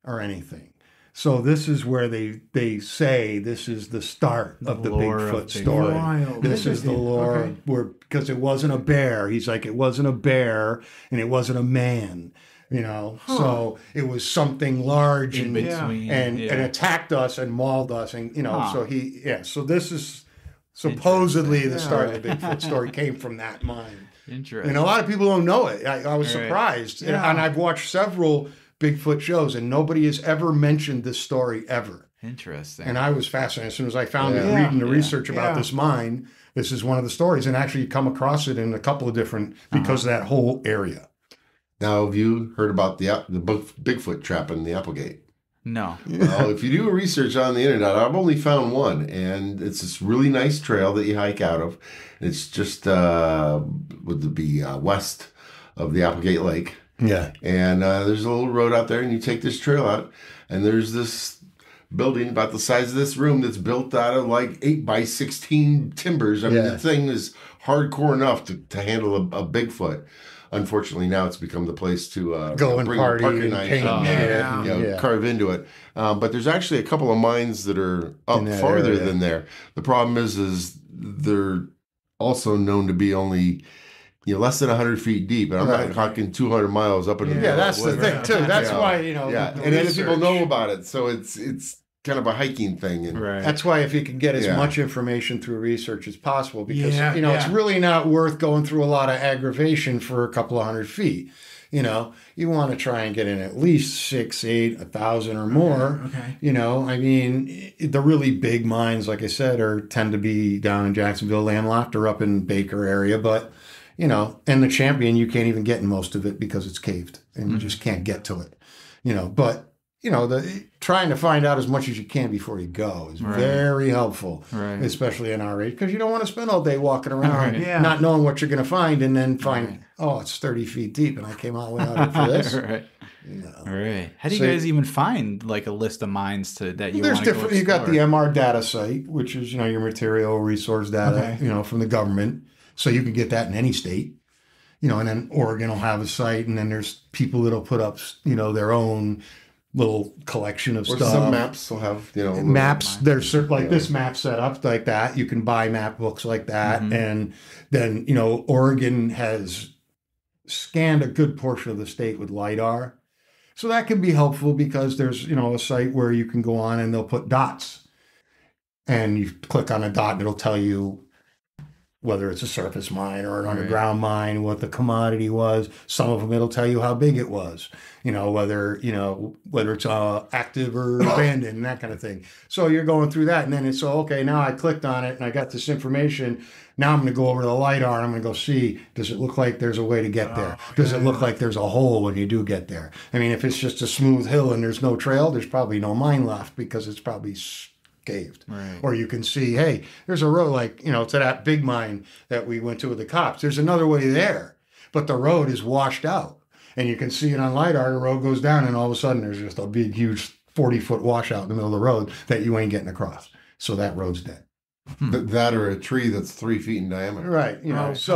or anything. So this is where they say this is the start of the Bigfoot story. Wild. This is the lore, because it wasn't a bear. He's like, it wasn't a bear and it wasn't a man, So it was something large in between and attacked us and mauled us, and So this is supposedly the start of the Bigfoot story came from that mine. Interesting. And a lot of people don't know it. I was surprised, and I've watched several Bigfoot shows, and nobody has ever mentioned this story ever. Interesting. And I was fascinated. As soon as I found it, reading the research about this mine, this is one of the stories, and actually you come across it in a couple of different, because of that whole area. Now, have you heard about the Bigfoot trap in the Applegate? No. Well, if you do research on the internet, I've only found one, and it's this really nice trail that you hike out of. It's just would be west of the Applegate Lake. Yeah. And there's a little road out there, and you take this trail out, and there's this building about the size of this room that's built out of like 8x16 timbers. I mean, the thing is hardcore enough to handle a Bigfoot. Unfortunately, now it's become the place to go and bring party a parking and carve into it. But there's actually a couple of mines that are up farther than there. The problem is they're also known to be only less than 100 feet deep, and I'm not talking 200 miles up into the middle. That's the thing too. That's why and then people know about it, so it's kind of a hiking thing. And that's why if you can get as much information through research as possible, because it's really not worth going through a lot of aggravation for a couple of 100 feet. You want to try and get in at least 6, 8, 1,000 or more. Okay. I mean, the really big mines, like I said, tend to be down in Jacksonville, landlocked, or up in Baker area, but. And the Champion, you can't even get in most of it because it's caved and you just can't get to it. But trying to find out as much as you can before you go is very helpful, especially in our age, because you don't want to spend all day walking around not knowing what you're going to find, and then find, it's 30 feet deep and I came all the way out here for this. No. All right. How do you guys even find like a list of mines that you want to go explore? You got the MR data site, which is, your material resource data, from the government. So you can get that in any state, and then Oregon will have a site, and then there's people that'll put up, their own little collection of stuff. Some maps will have, maps. There's certain, like this map set up like that. You can buy map books like that. And then, Oregon has scanned a good portion of the state with LiDAR. So that can be helpful because there's, a site where you can go on and they'll put dots. And you click on a dot and it'll tell you whether it's a surface mine or an underground mine, what the commodity was. Some of them, it'll tell you how big it was, whether it's active or abandoned and that kind of thing. So you're going through that. And then it's, okay, now I clicked on it and I got this information. Now I'm going to go over to the LiDAR and I'm going to go see, does it look like there's a way to get there? Does it look like there's a hole when you do get there? I mean, if it's just a smooth hill and there's no trail, there's probably no mine left because it's probably caved. Right. Or you can see, hey, there's a road like, to that big mine that we went to with the cops. There's another way there, but the road is washed out. And you can see it on LiDAR, the road goes down and all of a sudden there's just a big, huge 40-foot washout in the middle of the road that you ain't getting across. So that road's dead. That or a tree that's 3 feet in diameter. Right. Which has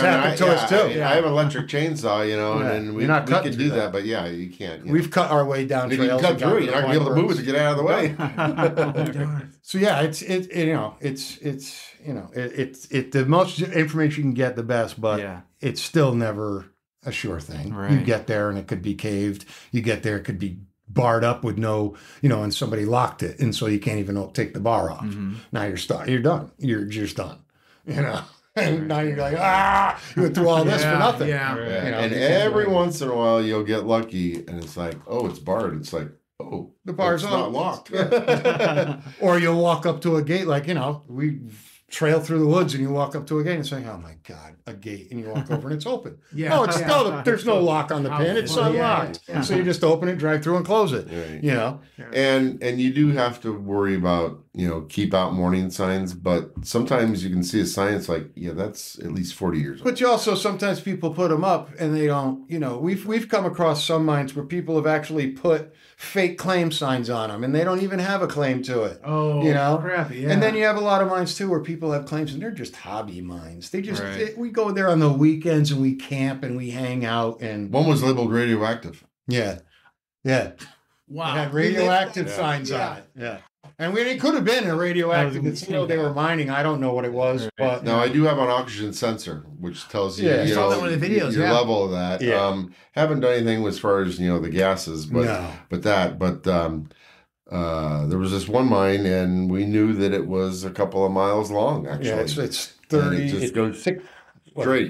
happened to us too. I have an electric chainsaw, and we could do that, but you can't. We've cut our way down trails. You can cut through it. You're not going to be able to move it to get out of the way. So it's the most information you can get, the best, but it's still never a sure thing. Right. You get there and it could be caved. You get there, it could be barred up with no, and somebody locked it, and so you can't even take the bar off. Now you're stuck. You're done. You're just done. And now you're like, you went through all this for nothing. Yeah. Right. And every once in a while you'll get lucky, and it's like, oh, it's barred. It's like, oh, the bar's not locked. Or you'll walk up to a gate, like we trail through the woods, and you walk up to a gate and say, oh my God, a gate, and you walk over and it's open. There's no lock on the pin, it's unlocked. So you just open it, drive through and close it. Right. And you do have to worry about, keep out warning signs, but sometimes you can see a sign, it's like, that's at least 40 years old. But you also, sometimes people put them up and they don't, we've come across some mines where people have actually put fake claim signs on them and they don't even have a claim to it. Crappy, yeah. And then you have a lot of mines too where people have claims and they're just hobby mines. They just, we go there on the weekends and we camp and we hang out. And one was labeled radioactive. Yeah. Wow. It had radioactive signs on it. Yeah. And it could have been a radioactive material they were mining. I don't know what it was, but now I do have an oxygen sensor, which tells you, I saw that one of the videos, your level of that. Yeah. Haven't done anything as far as the gases, but there was this one mine, and we knew that it was a couple of miles long. Actually, it's 30. And it just goes straight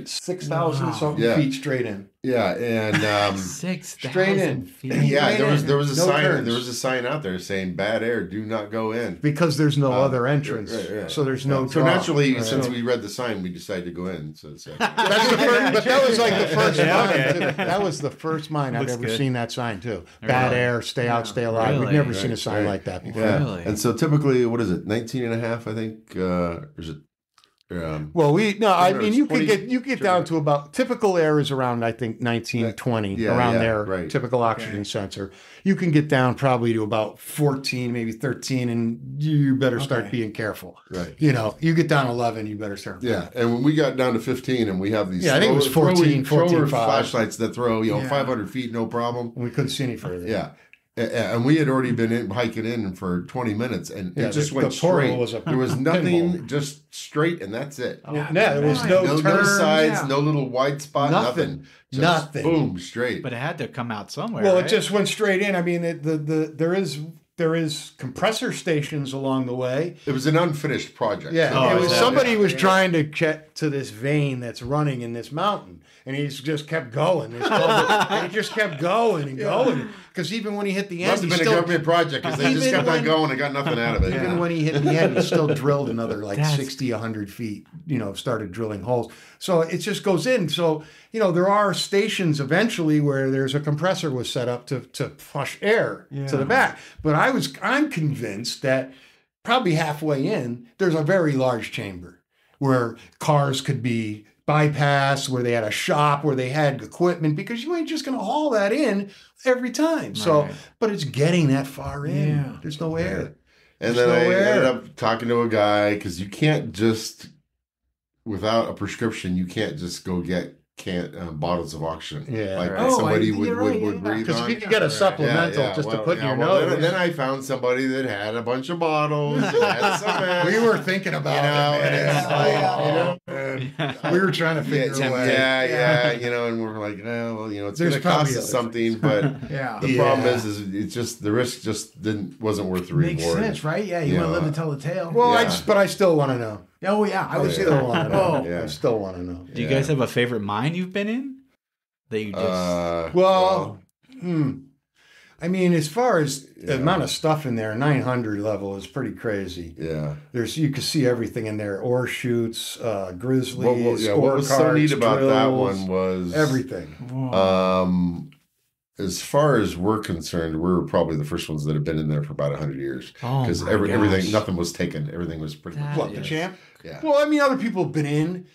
6,000 something feet straight in. Yeah, and 6,000 straight in. feet. Yeah, there was a sign. Turns. There was a sign out there saying "bad air, do not go in," because there's no other entrance. Right. So there's no. So naturally, since we read the sign, we decided to go in. So it's that's the first. But that was like the first mine. Okay. That was the first mine I've ever good. seen that sign too. Bad air, stay out, stay alive. We've never seen a sign like that before. Yeah. Really? And so typically, what is it? 19 and a half, I think. Or is it? Well, you get down to about, typical air is around, I think, 19, 20, around there, right. typical oxygen sensor. You can get down probably to about 14, maybe 13, and you better start being careful. Right. You get down 11, you better start. Yeah, and when we got down to 15, and we have these I think it was 14, flashlights that throw 500 feet, no problem. We couldn't see any further. Yeah. And we had already been hiking in for 20 minutes, and it just went straight. There was nothing, just straight, and that's it. There was no sides, no little wide spot, nothing. Just nothing. Boom, straight. But it had to come out somewhere. Well, right? it just went straight in. I mean, there is compressor stations along the way. It was an unfinished project. Yeah, somebody was trying to get to this vein that's running in this mountain. And he just kept going. And he just kept going and going. Because even when he hit the end, must have been a government project because they just kept on going and got nothing out of it. Even when he hit the end, he still drilled another 60, 100 feet, started drilling holes. So it just goes in. So, there are stations eventually where there's a compressor was set up to push air to the back. But I'm convinced that probably halfway in, there's a very large chamber where cars could be bypass, where they had a shop, where they had equipment, because you ain't just going to haul that in every time. So, but it's getting that far in. Yeah. There's no air. And then I ended up talking to a guy, because you can't just, without a prescription, you can't just go get bottles of oxygen. Yeah, like right. somebody would breathe Because on. you can get a supplemental just to put in your nose. Then I found somebody that had a bunch of bottles. Had some we were thinking about it, and it's like, we were trying to figure a way. And we're like, it's going to cost us something, but the problem is it's just the risk just wasn't worth the reward. Makes sense, right? Yeah, you want to live to tell the tale. Well, but I still want to know. Oh yeah, I still want to know. I still want to know. Do you guys have a favorite mine you've been in? That you just I mean, as far as the amount of stuff in there, 900 level is pretty crazy. Yeah, you can see everything in there: ore shoots, grizzlies. What was so neat about that one was everything. As far as we're concerned, we were probably the first ones that have been in there for about 100 years. Because everything, nothing was taken. Everything was pretty much. What, the champ? Yeah. Well, I mean, other people have been in,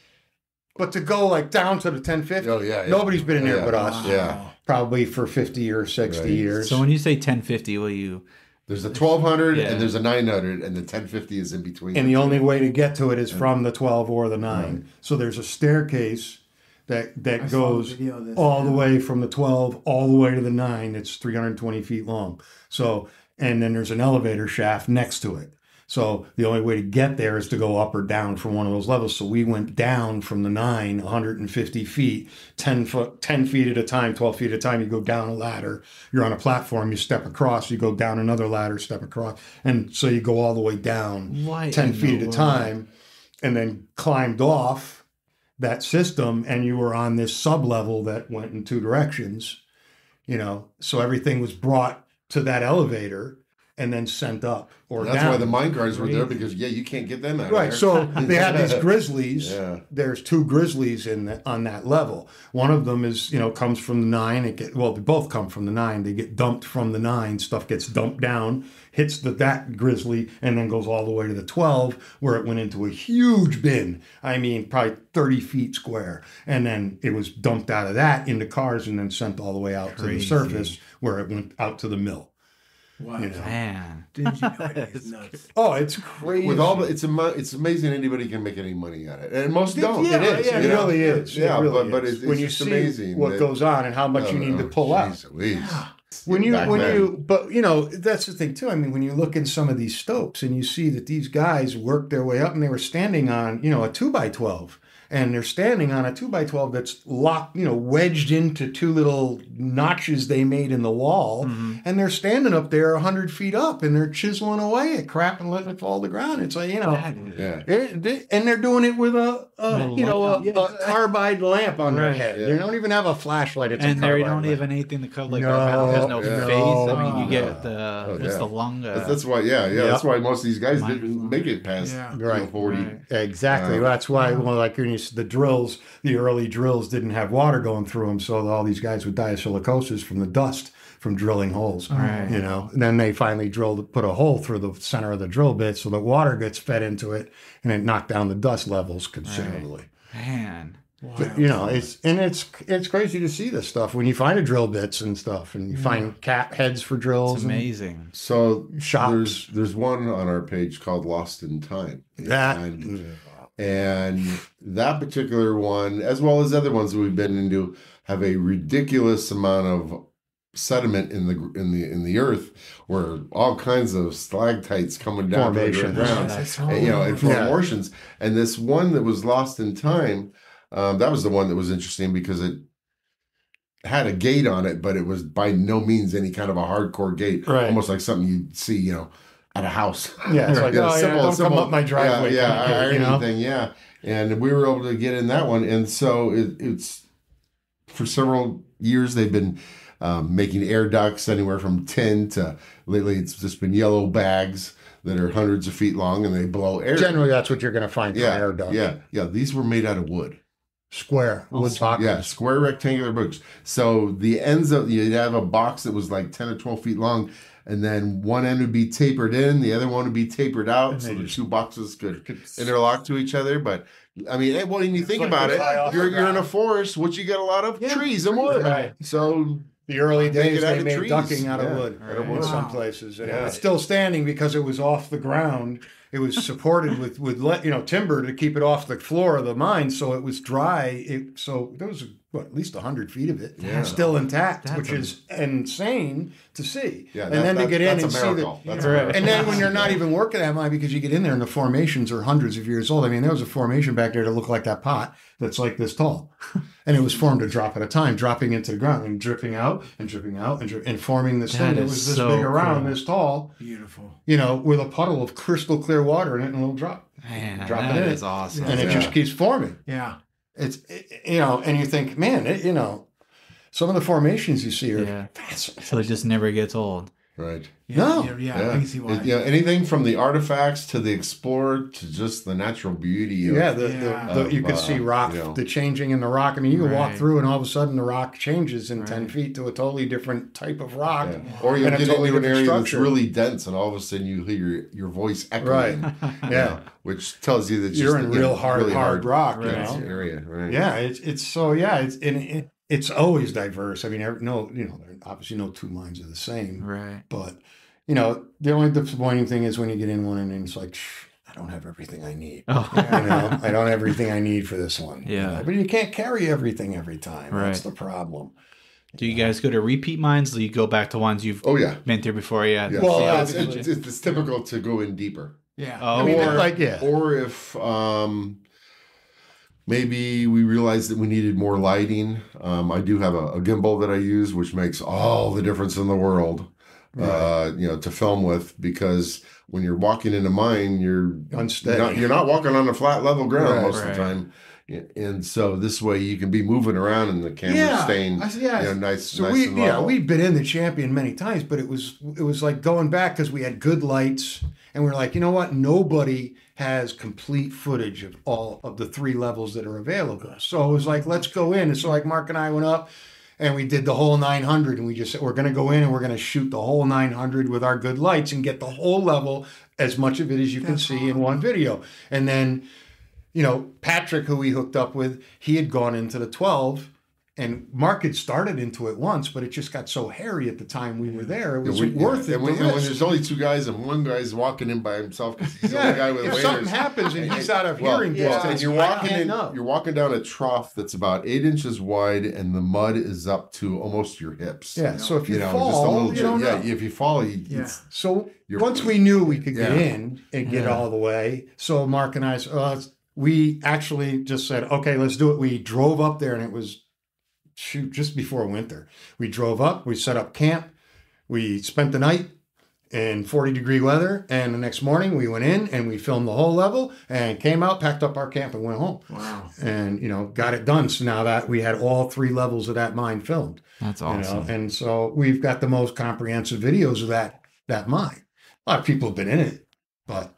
but to go like down to the 1050, nobody's been in there but us. Yeah. Probably for 50 or 60 years. So when you say 1050, will you? There's a 1200 and there's a 900, and the 1050 is in between. And the only way to get to it is from the 12 or the 9. Right. So there's a staircase that goes all the way from the 12 all the way to the 9. It's 320 feet long. So, and then there's an elevator shaft next to it. So the only way to get there is to go up or down from one of those levels. So we went down from the 9, 150 feet, 10 feet at a time, 12 feet at a time. You go down a ladder. You're on a platform. You step across. You go down another ladder, step across. And so you go all the way down 10 feet at a time, and then climbed off that system, and you were on this sub-level that went in two directions, so everything was brought to that elevator and then sent up or That's down. why the mine guards were there, because you can't get them out right. of there. So they had these grizzlies. There's two grizzlies on that level. One of them is comes from the 9. They both come from the 9. They get dumped from the 9. Stuff gets dumped down, hits that grizzly, and then goes all the way to the 12, where it went into a huge bin. I mean, probably 30 feet square, and then it was dumped out of that into cars and then sent all the way out to the surface, where it went out to the mill. Wow, man! Didn't you know it is nuts? Oh, it's crazy. With all it's amazing anybody can make any money at it, and most don't. Yeah, it is. It really is. Yeah, but it's when just you see amazing what goes on and how much you need to pull out. That's the thing too. I mean, when you look in some of these stopes and you see that these guys worked their way up, and they were standing on a 2x12. And they're standing on a 2x12 that's locked, wedged into two little notches they made in the wall. Mm-hmm. And they're standing up there 100 feet up, and they're chiseling away at crap and letting it fall to the ground. It's like, and they're doing it with a carbide lamp on their head. They don't even have a flashlight. It's and a they don't even anything to cover. Like there's no face. I mean, you get the lung. That's why. That's why most of these guys didn't make it past 40. Right. Exactly. That's why. The early drills didn't have water going through them, so all these guys would die of silicosis from the dust from drilling holes. Right. And then they finally put a hole through the center of the drill bit, so the water gets fed into it, and it knocked down the dust levels considerably. Right. Man. But, it's crazy to see this stuff when you find drill bits and stuff, and you find cat heads for drills. It's amazing. So shops. There's one on our page called Lost in Time. And that particular one, as well as other ones that we've been into, have a ridiculous amount of sediment in the earth, where all kinds of stalactites coming down to the ground, and formations. And this one that was Lost in Time, that was the one that was interesting because it had a gate on it, but it was by no means any kind of a hardcore gate, almost like something you'd see, at a house. Yeah, it's like, don't come up my driveway. And we were able to get in that one. And so it's for several years, they've been making air ducts anywhere from tin to lately it's just been yellow bags that are hundreds of feet long, and they blow air. Generally, that's what you're going to find from air ducts. Yeah. These were made out of wood. Square wood boxes. Yeah, square rectangular books. So the ends of, you'd have a box that was like 10 or 12 feet long, and then one end would be tapered in, the other one would be tapered out, so the two boxes could interlock to each other. But I mean, well, when you think about it, you're in a forest, which you get a lot of trees and wood. Right. So the early days they made trees. ducking out of wood in some places. And it's still standing because it was off the ground. It was supported with timber to keep it off the floor of the mine, so it was dry. So there was at least 100 feet of it still intact, which is insane to see. Yeah, and then to get in and see that. And then when you're not even working that mine, because you get in there and the formations are hundreds of years old. I mean, there was a formation back there that looked like that pot that's like this tall, and it was formed a drop at a time, dropping into the ground and dripping out and dripping out and forming this thing that was this big around, this tall. Beautiful. With a puddle of crystal clear water in it and a little drop. Man, drop that it in is awesome. And it just keeps forming. Yeah. And you think, man, some of the formations you see are fascinating. So it just never gets old. Right. Yeah, I can see why. Anything from the artifacts to the explorer to just the natural beauty. Of, you can see rock, the changing in the rock. I mean, you can walk through and all of a sudden the rock changes in 10 feet to a totally different type of rock. Yeah. Or you get into an area that's really dense and all of a sudden you hear your voice echoing. Right. Which tells you that you're in real hard rock. Area. Right. Yeah. It's always diverse. I mean, obviously no two mines are the same. Right. But, the only disappointing thing is when you get in one and it's like, I don't have everything I need. Oh. I don't have everything I need for this one. Yeah. But you can't carry everything every time. Right. That's the problem. Do you guys go to repeat mines? Do you go back to ones you've been through before? Yeah. Well, it's typical to go in deeper. Yeah. Or if maybe we realized that we needed more lighting. I do have a gimbal that I use, which makes all the difference in the world, to film with, because when you're walking in a mine, you're unsteady. You're not walking on a flat level ground most of the time. And so this way you can be moving around and the camera staying nice. So nice and level. We've been in the Champion many times, but it was like going back because we had good lights and we're like, you know what? Nobody has complete footage of all of the 3 levels that are available. So it was like, let's go in. And so like Mark and I went up and we did the whole 900 and we just said, we're going to go in and we're going to shoot the whole 900 with our good lights and get the whole level, as much of it as you can see in one video. And then, Patrick, who we hooked up with, he had gone into the 12 and Mark had started into it once, but it just got so hairy at the time we were there. It was worth it. And when there's only 2 guys and one guy's walking in by himself because he's the only guy with if something happens and he's out of hearing distance, you're walking down a trough that's about 8 inches wide and the mud is up to almost your hips. Yeah. So if you fall, if you fall, So once we knew we could get in and get all the way, so Mark and I, we actually just said, okay, let's do it. We drove up there and it was just before winter. We drove up, we set up camp, we spent the night in 40-degree weather, and the next morning we went in and we filmed the whole level and came out, packed up our camp and went home. Wow. And, got it done. So now that we had all 3 levels of that mine filmed. That's awesome. And so we've got the most comprehensive videos of that mine. A lot of people have been in it, but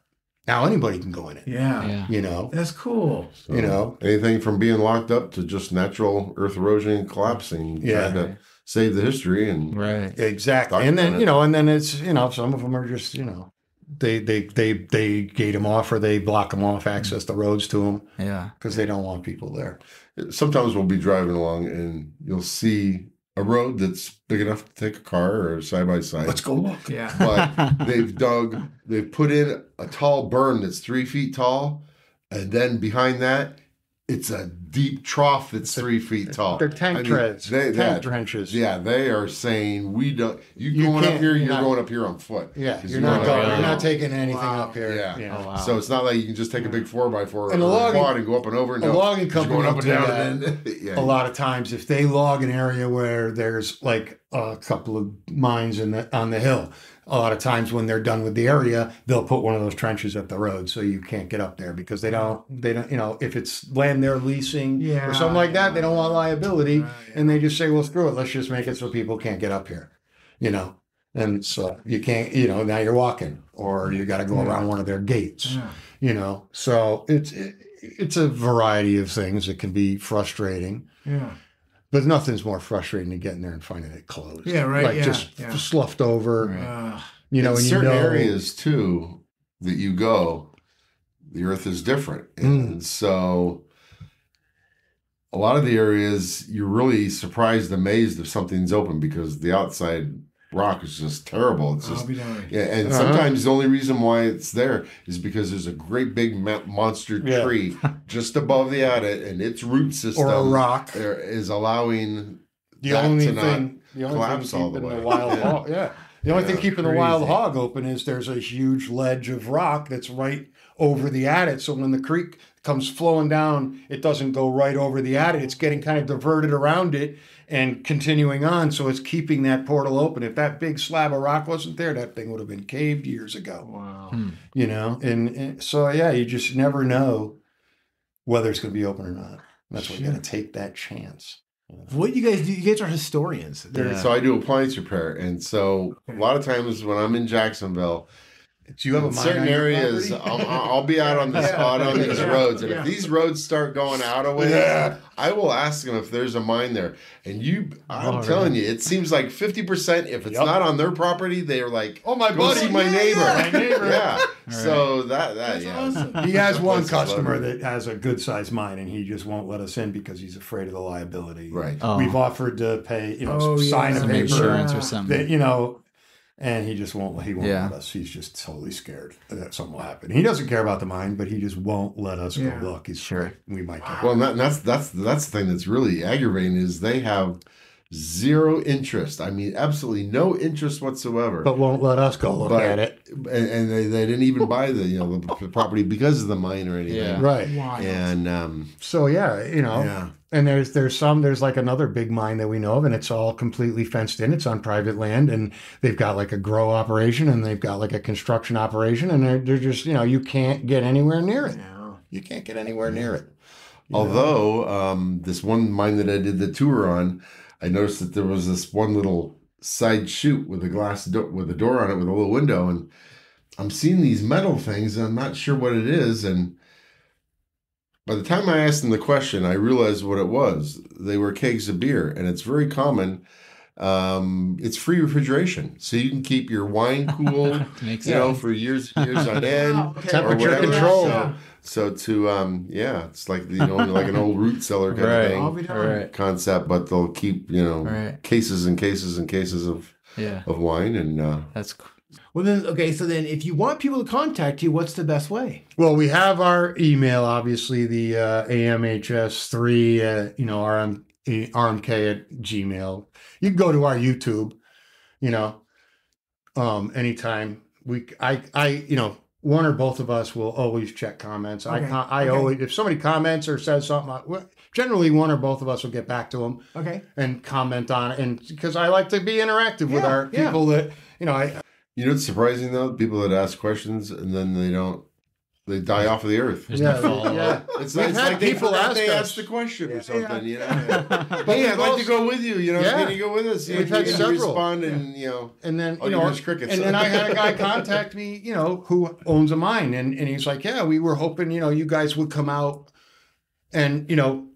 now anybody can go in it. Yeah. That's cool. So, anything from being locked up to just natural earth erosion collapsing. Trying to save the history and exactly. And then and then it's some of them are just they gate them off or they block them off, access the roads to them. Yeah, because they don't want people there. Sometimes we'll be driving along and you'll see a road that's big enough to take a car or a side-by-side. Let's go look. Yeah. But they've put in a tall berm that's 3 feet tall. And then behind that, it's a deep trough that's 3 feet tall. They're tank trenches. Yeah, they are saying you going up here, you're going up here on foot. Yeah, you're not taking anything up here. Yeah. Oh, wow. So it's not like you can just take a big 4x4 and or a quad and go up and over. And a logging company going up and down. A lot of times, if they log an area where there's like a couple of mines on the hill, a lot of times when they're done with the area, they'll put one of those trenches at the road so you can't get up there because they don't, if it's land they're leasing or something like that, they don't want liability. And they just say, well, screw it. Let's just make it so people can't get up here, and so you can't, now you're walking or you got to go around one of their gates, so it's a variety of things that can be frustrating. Yeah. But nothing's more frustrating than getting there and finding it closed. Yeah, right. Like just sloughed over. Right. In certain areas too that you go, the earth is different. And so a lot of the areas you're really surprised, amazed if something's open because the outside rock is just terrible. It's just, and sometimes the only reason why it's there is because there's a great big monster tree just above the adit, and its root system or a rock is allowing the only to thing collapse all the way. The wild hog, the only thing keeping the wild hog open is there's a huge ledge of rock that's right over the adit. So when the creek comes flowing down, it doesn't go right over the adit. It's getting kind of diverted around it and continuing on. So it's keeping that portal open. If that big slab of rock wasn't there, that thing would have been caved years ago. Wow. You know, and so, you just never know whether it's going to be open or not. That's why you got to take that chance. What you guys do? You guys are historians. So I do appliance repair. And so a lot of times when I'm in Jacksonville, do you have a certain areas, I'll be out on the spot on these roads, and if these roads start going out of way, I will ask them if there's a mine there. And I'm telling you, it seems like 50%. If it's not on their property, they're like, "Oh, my buddy, see my neighbor, my neighbor." Right. So that's awesome. He has one customer that has a good sized mine, and he just won't let us in because he's afraid of the liability. Right. We've offered to pay, sign a paper, insurance or something. That, and he just won't. He won't let us. He's just totally scared that something will happen. He doesn't care about the mine, but he just won't let us go look. He's sure we might get. Well, that's the thing that's really aggravating is they have zero interest. I mean, absolutely no interest whatsoever. But won't let us go look at it. And they didn't even buy the property because of the mine or anything. Yeah. Right. Wow. And so and there's like another big mine that we know of, and it's all completely fenced in. It's on private land, and they've got like a grow operation, and they've got like a construction operation, and they're just you can't get anywhere near it. Yeah. You can't get anywhere near it. Although this one mine that I did the tour on, I noticed that there was this one little side chute with a glass with a door on it with a little window, and I'm seeing these metal things, and I'm not sure what it is. And by the time I asked them the question, I realized what it was. They were kegs of beer, and it's very common. It's free refrigeration, so you can keep your wine cool, for years on end. Temperature control. So it's like like an old root cellar kind of thing concept, but they'll keep cases and cases and cases of wine, and that's cool. Well then, okay. So then, if you want people to contact you, what's the best way? Well, we have our email, obviously the AMHS3, RMK at Gmail. You can go to our YouTube, anytime. One or both of us will always check comments. Okay. I always, if somebody comments or says something, generally one or both of us will get back to them. Okay. And comment on it, and because I like to be interactive with our people that it's surprising though, people that ask questions and then they die off of the earth. There's no follow-up. It's like people ask the question or something, Hey, I'd like to go with you, can you go with us? We've had several. Respond and then, crickets. And then I had a guy contact me, who owns a mine, and he's like, we were hoping, you guys would come out, and,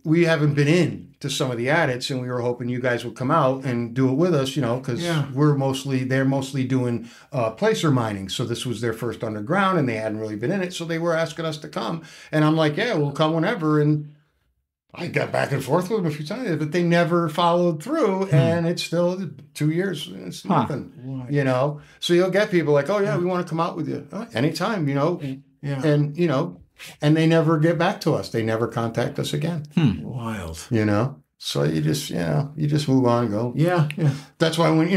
we haven't been in to some of the adits, and we were hoping you guys would come out and do it with us, because they're mostly doing placer mining. So this was their first underground, and they hadn't really been in it. So they were asking us to come. And I'm like, we'll come whenever. And I got back and forth with them a few times, but they never followed through. And it's still 2 years. It's nothing, So you'll get people like, we want to come out with you anytime, and, and they never get back to us. They never contact us again. Wild. So you just move on and go. Yeah. That's why when,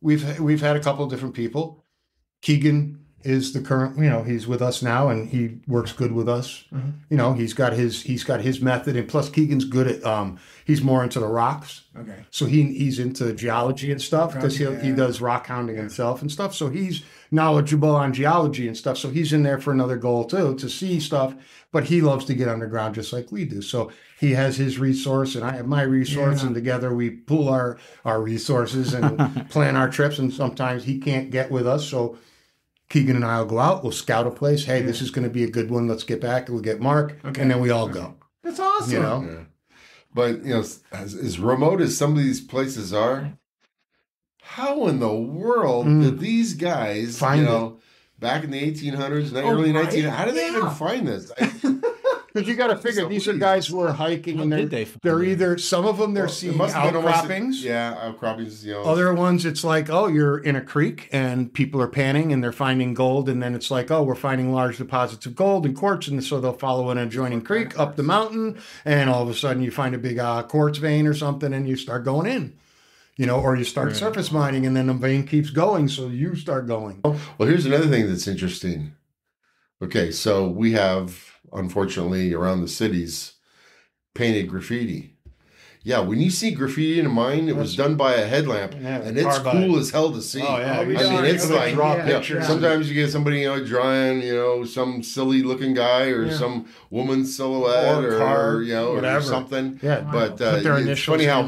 we've had a couple of different people. Keegan is the current, he's with us now, and he works good with us. Mm-hmm. He's got his method, and plus Keegan's good at, he's more into the rocks. Okay. So he's into geology and stuff, because he does rock hounding himself and stuff. So he's knowledgeable on geology and stuff. So he's in there for another goal too, to see stuff, but he loves to get underground just like we do. So he has his resource and I have my resource, and together we pool our resources and plan our trips. And sometimes he can't get with us. So Keegan and I will go out, we'll scout a place. Hey, this is going to be a good one. Let's get back. We'll get Mark. Okay. And then we all go. That's awesome. Yeah. But, as remote as some of these places are, how in the world did these guys, back in the 1800s, early 1900s. How did they even find this? Because you got to figure these are guys who are hiking, and they're either some of them they're seeing outcroppings. Outcroppings. You know. Other ones, it's like, oh, you're in a creek and people are panning and they're finding gold, and then it's like, oh, we're finding large deposits of gold and quartz, and so they'll follow an adjoining creek up the mountain, and all of a sudden you find a big quartz vein or something, and you start going in. You know, or you start surface mining, and then the vein keeps going, so you start going. Well, here's another thing that's interesting. Okay, so we have, unfortunately, around the cities, painted graffiti. Yeah, when you see graffiti in a mine, it was done by a headlamp, and it's cool as hell to see. Oh, yeah. I mean, it's like, sometimes you get somebody, drawing, some silly looking guy or some woman's silhouette or something. Yeah, but it's funny how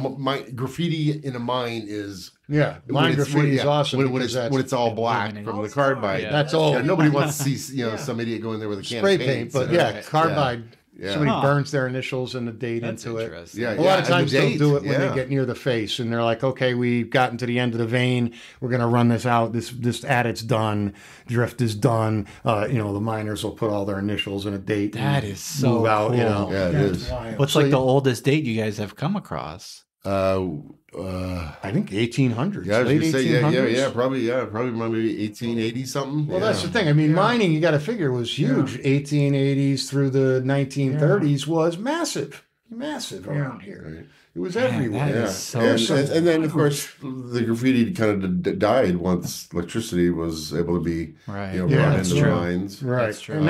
graffiti in a mine is. Yeah, mine graffiti is awesome when it's all black from the carbide. Yeah. That's all. Nobody wants to see some idiot go in there with a can spray of paint. But carbide. Yeah. Somebody burns their initials and the date into it. Yeah, a lot of times they'll do it when they get near the face, and they're like, "Okay, we've gotten to the end of the vein. We're going to run this out. This adit's done. Drift is done. The miners will put all their initials and a date. That is so move out. Cool. Yeah, it is. What's like the oldest date you guys have come across? I think 1800s. Yeah, late 1800s. Probably maybe 1880 something. Well, that's the thing. I mean, mining, you got to figure, was huge. 1880s through the 1930s was massive around here. Right. It was everywhere. And then, of course, the graffiti kind of died once electricity was able to be brought into the mines. Right. That's true. And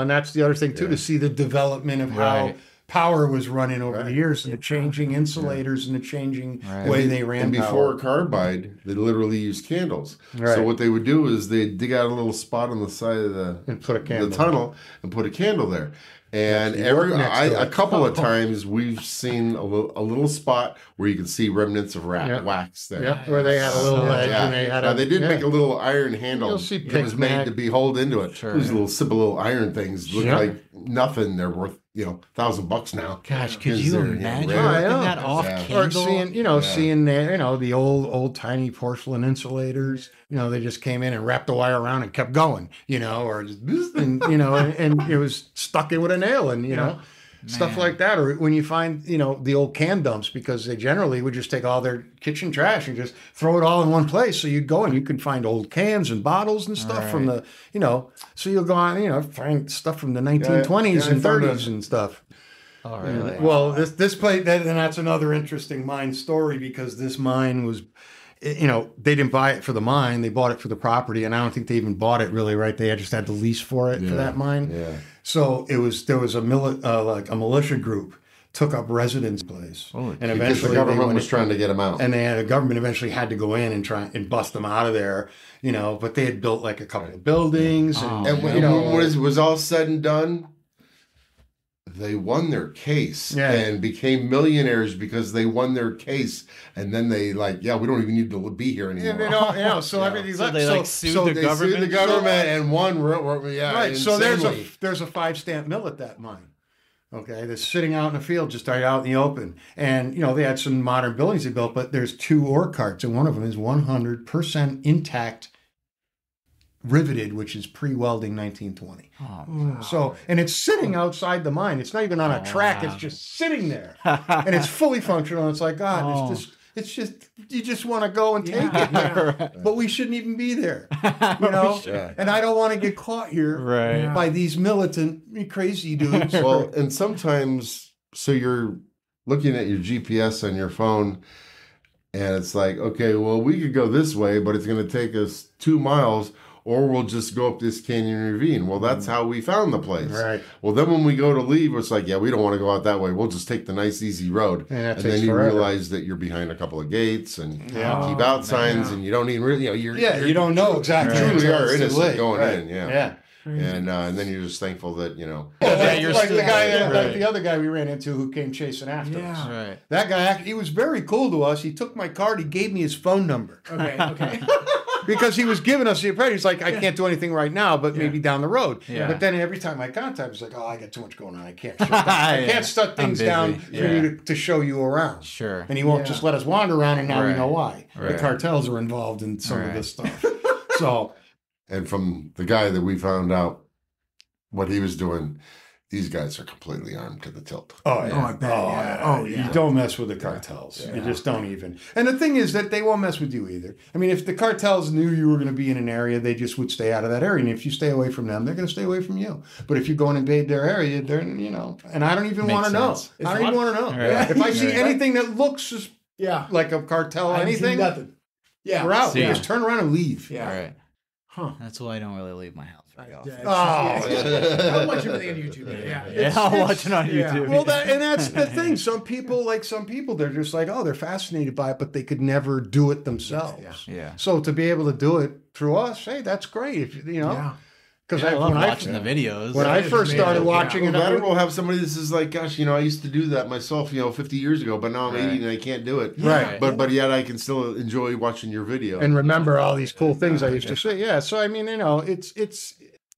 that's the other thing too, to see the development of how power was running over the years, and the changing insulators and the changing way they ran. And before carbide, they literally used candles. Right. So what they would do is they'd dig out a little spot on the side of the tunnel and put a candle there. And a couple of times we've seen a little spot where you can see remnants of wax there. Yeah, where they had a little ledge. And they did make a little iron handle. You'll see it was made to be hauled into it. Sure. These simple little iron things look like nothing. They're worth $1,000 now. Gosh, could you imagine that off candle? Or seeing the old tiny porcelain insulators. They just came in and wrapped the wire around and kept going. Or just and it was stuck in with a nail, and stuff like that. Or when you find the old can dumps, because they generally would just take all their kitchen trash and just throw it all in one place. So you'd go and you can find old cans and bottles and stuff from the so you'll go on find stuff from the 1920s and 30s and stuff. Oh, really? Well, this place, and that's another interesting mine story, because this mine was, they didn't buy it for the mine, they bought it for the property, and I don't think they even bought it really, right? They just had the lease for it for that mine. Yeah. So there was a militia group took up residence place, and eventually the government was trying to get them out, and the government eventually had to go in and try and bust them out of there. But they had built like a couple of buildings, and when it was all said and done, they won their case and became millionaires because they won their case. And then they we don't even need to be here anymore. So everything's left. They sued the government. Sued the government and won. Right. So there's a 5-stamp mill at that mine. Okay, that's sitting out in the field, just out in the open. And, they had some modern buildings they built, but there's 2 ore carts, and one of them is 100% intact, riveted, which is pre-welding 1920. So, and it's sitting outside the mine. It's not even on a track. It's just sitting there, and it's fully functional. And it's like, God, it's just you just want to go and take it, but we shouldn't even be there, And I don't want to get caught here by these militant crazy dudes. Well, and sometimes, so you're looking at your GPS on your phone, and it's like, okay, well, we could go this way, but it's going to take us 2 miles. Or we'll just go up this canyon ravine. Well, that's how we found the place. Right. Well, then when we go to leave, it's like, we don't want to go out that way. We'll just take the nice, easy road. And then you realize that you're behind a couple of gates and keep out signs, and you don't even really, you don't know exactly. You truly are innocent going in. Yeah. And then you're just thankful that, you're like the guy, like the other guy we ran into who came chasing after us. Right. That guy, he was very cool to us. He took my card. He gave me his phone number. Okay. Because he was giving us the impression. He's like, I can't do anything right now, but maybe down the road. Yeah. But then every time I contact, he's like, I got too much going on. I can't shut things down for you to show you around. Sure. And he won't just let us wander around, and now we know why. Right. The cartels are involved in some of this stuff. So, And from the guy that we found out what he was doing, these guys are completely armed to the tilt. Oh, yeah. Oh, I bet. Yeah. Oh, yeah. You don't mess with the cartels. You just don't even. And the thing is that they won't mess with you either. I mean, if the cartels knew you were going to be in an area, they just would stay out of that area. And if you stay away from them, they're going to stay away from you. But if you go and invade their area, they're, and I don't even want to know. I don't even want to know. Right. If I see anything that looks like a cartel, anything, nothing. Yeah. we're out. See ya. Just turn around and leave. Yeah. All right. Huh. That's why I don't really leave my house very often. I'll watch everything on YouTube. Yeah. I'll watch it on yeah. YouTube. Well, that's the thing. Some people, they're just like, oh, they're fascinated by it, but they could never do it themselves. Yeah. So to be able to do it through us, hey, that's great. If, Yeah. Because I love watching the videos. when I first started watching it, Better we'll have somebody that says like, gosh, I used to do that myself, 50 years ago, but now I'm 80 and I can't do it. Right. But yet I can still enjoy watching your video. and remember all these cool things I used to say. Yeah. So I mean, it's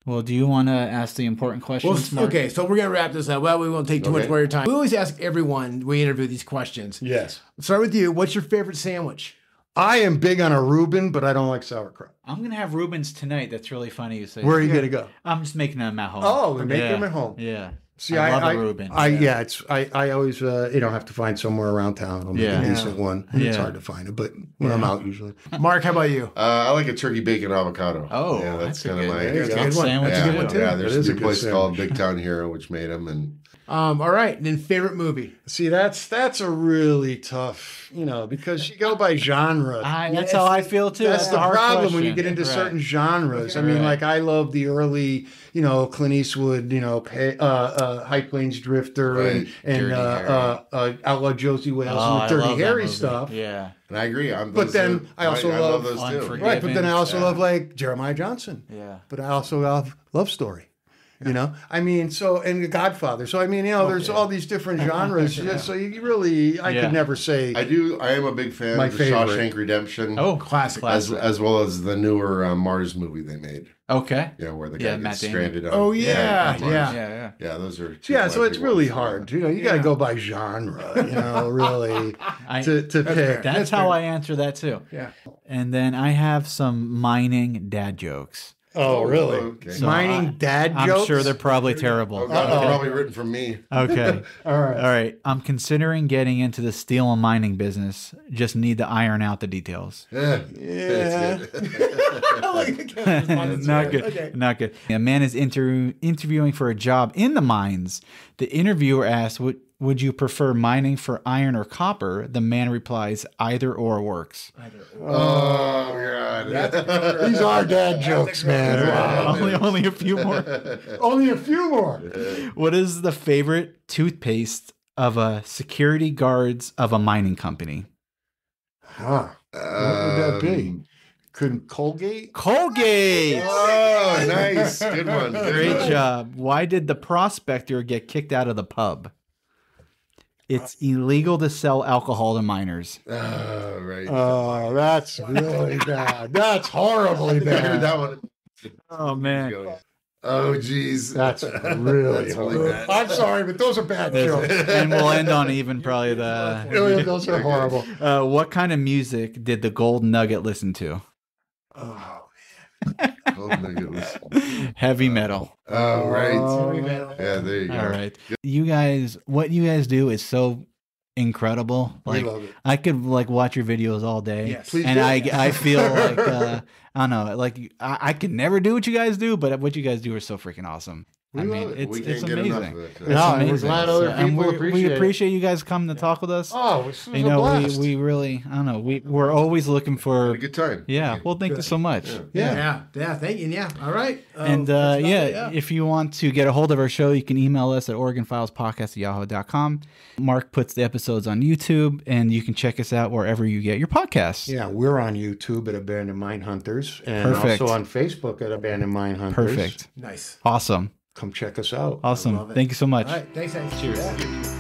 Well, do you want to ask the important questions, Mark? Okay, so we're going to wrap this up. Well, we won't take too much more of your time. We always ask everyone we interview these questions. yes. Start with you. What's your favorite sandwich? I am big on a Reuben, but I don't like sauerkraut. I'm going to have Rubens tonight. That's really funny you say. Where are you going to go? I'm just making them at home. Oh, we make them at home. Yeah. See, I love a Reuben. I always have to find somewhere around town. I'll make Yeah. a decent one. It's Yeah. hard to find it, but when I'm out usually. Mark, how about you? I like a turkey bacon avocado. Oh, yeah, that's that's a kind of good- my. There you go. Good sandwich. Yeah, That's a good one, too. yeah, That there's is a a good place called sandwich. Big Town Hero, which made them, and All right, then favorite movie. See, that's a really tough, because you go by genre. That's how I feel too. That's the a hard problem when you question. get into Right. certain genres. I Right. mean, like I love the early, Clint Eastwood, High Plains Drifter Right. and Dirty Harry. Outlaw Josie Wales Oh, and I the love Dirty that Harry movie. stuff. Yeah. I agree. But then I also love those too. Unforgiven. Right, but then I also Yeah. love like Jeremiah Johnson. Yeah. But I also love Love Story. I mean, and The Godfather. So I mean, there's all these different genres. So you really, I Yeah. could never say. I am a big fan My of the favorite. Shawshank Redemption. Oh, Classic. as well as the newer Mars movie they made. Okay. Yeah, where the Yeah, guy Matt gets Damon. stranded on. Oh, yeah, on Mars. yeah. Yeah. Yeah, those are two Yeah, of so my it's big really ones. hard. You got to go by genre. Really I, to pick. that's how I answer that too. Yeah. And then I have some mining dad jokes. Oh, really? Okay. So Mining dad I'm jokes. sure they're probably terrible. Oh, God, they're probably written from me. Okay. All right. All right. I'm considering getting into the steel and mining business. Just need to iron out the details. Yeah. Yeah. That's good. Not good. Okay. Not good. A man is interviewing for a job in the mines. The interviewer asks, would you prefer mining for iron or copper? The man replies, either or works. Oh, God. These are dad jokes, man. Wow. Only a few more. Only a few more. What is the favorite toothpaste of a security guards of a mining company? Huh. What would that be? Couldn't Colgate? Colgate! Oh, nice. Good one. Good Great one. job. Why did the prospector get kicked out of the pub? It's illegal to sell alcohol to miners. Oh, right. Oh, that's really bad. That's horribly I heard bad. that one. Oh, man. Oh, geez. That's really That's really horrible. bad. I'm sorry, but those are bad jokes. And we'll end on even probably the... Those are horrible. what kind of music did the Gold Nugget listen to? Oh, Oh, my goodness. Heavy metal. Oh, right. Oh. Yeah, there you go. All right. You guys, what you guys do is so incredible. we Like, love it. I could like watch your videos all day. Yes. Please and do. I feel like I don't know, like I could never do what you guys do, but what you guys do is so freaking awesome. We I mean, love it. it's We can't it's get enough amazing. of it. It's No, and we're amazing. glad other And people we appreciate it. appreciate you guys coming to talk with us. Oh, this was You a know, blast. we really, I don't know, we're always looking for. Had a good time. Yeah. Well, thank you so much. Yeah. Thank you. Yeah. All right. And that's about it, if you want to get a hold of our show, you can email us at OregonFilesPodcast@yahoo.com. Mark puts the episodes on YouTube, and you can check us out wherever you get your podcasts. Yeah, we're on YouTube at Abandoned Mine Hunters and Perfect. also on Facebook at Abandoned Mine Hunters. Perfect. Nice. Awesome. Come check us out. Awesome. love it. Thank you so much. All right. Thanks, guys. Cheers. Yeah.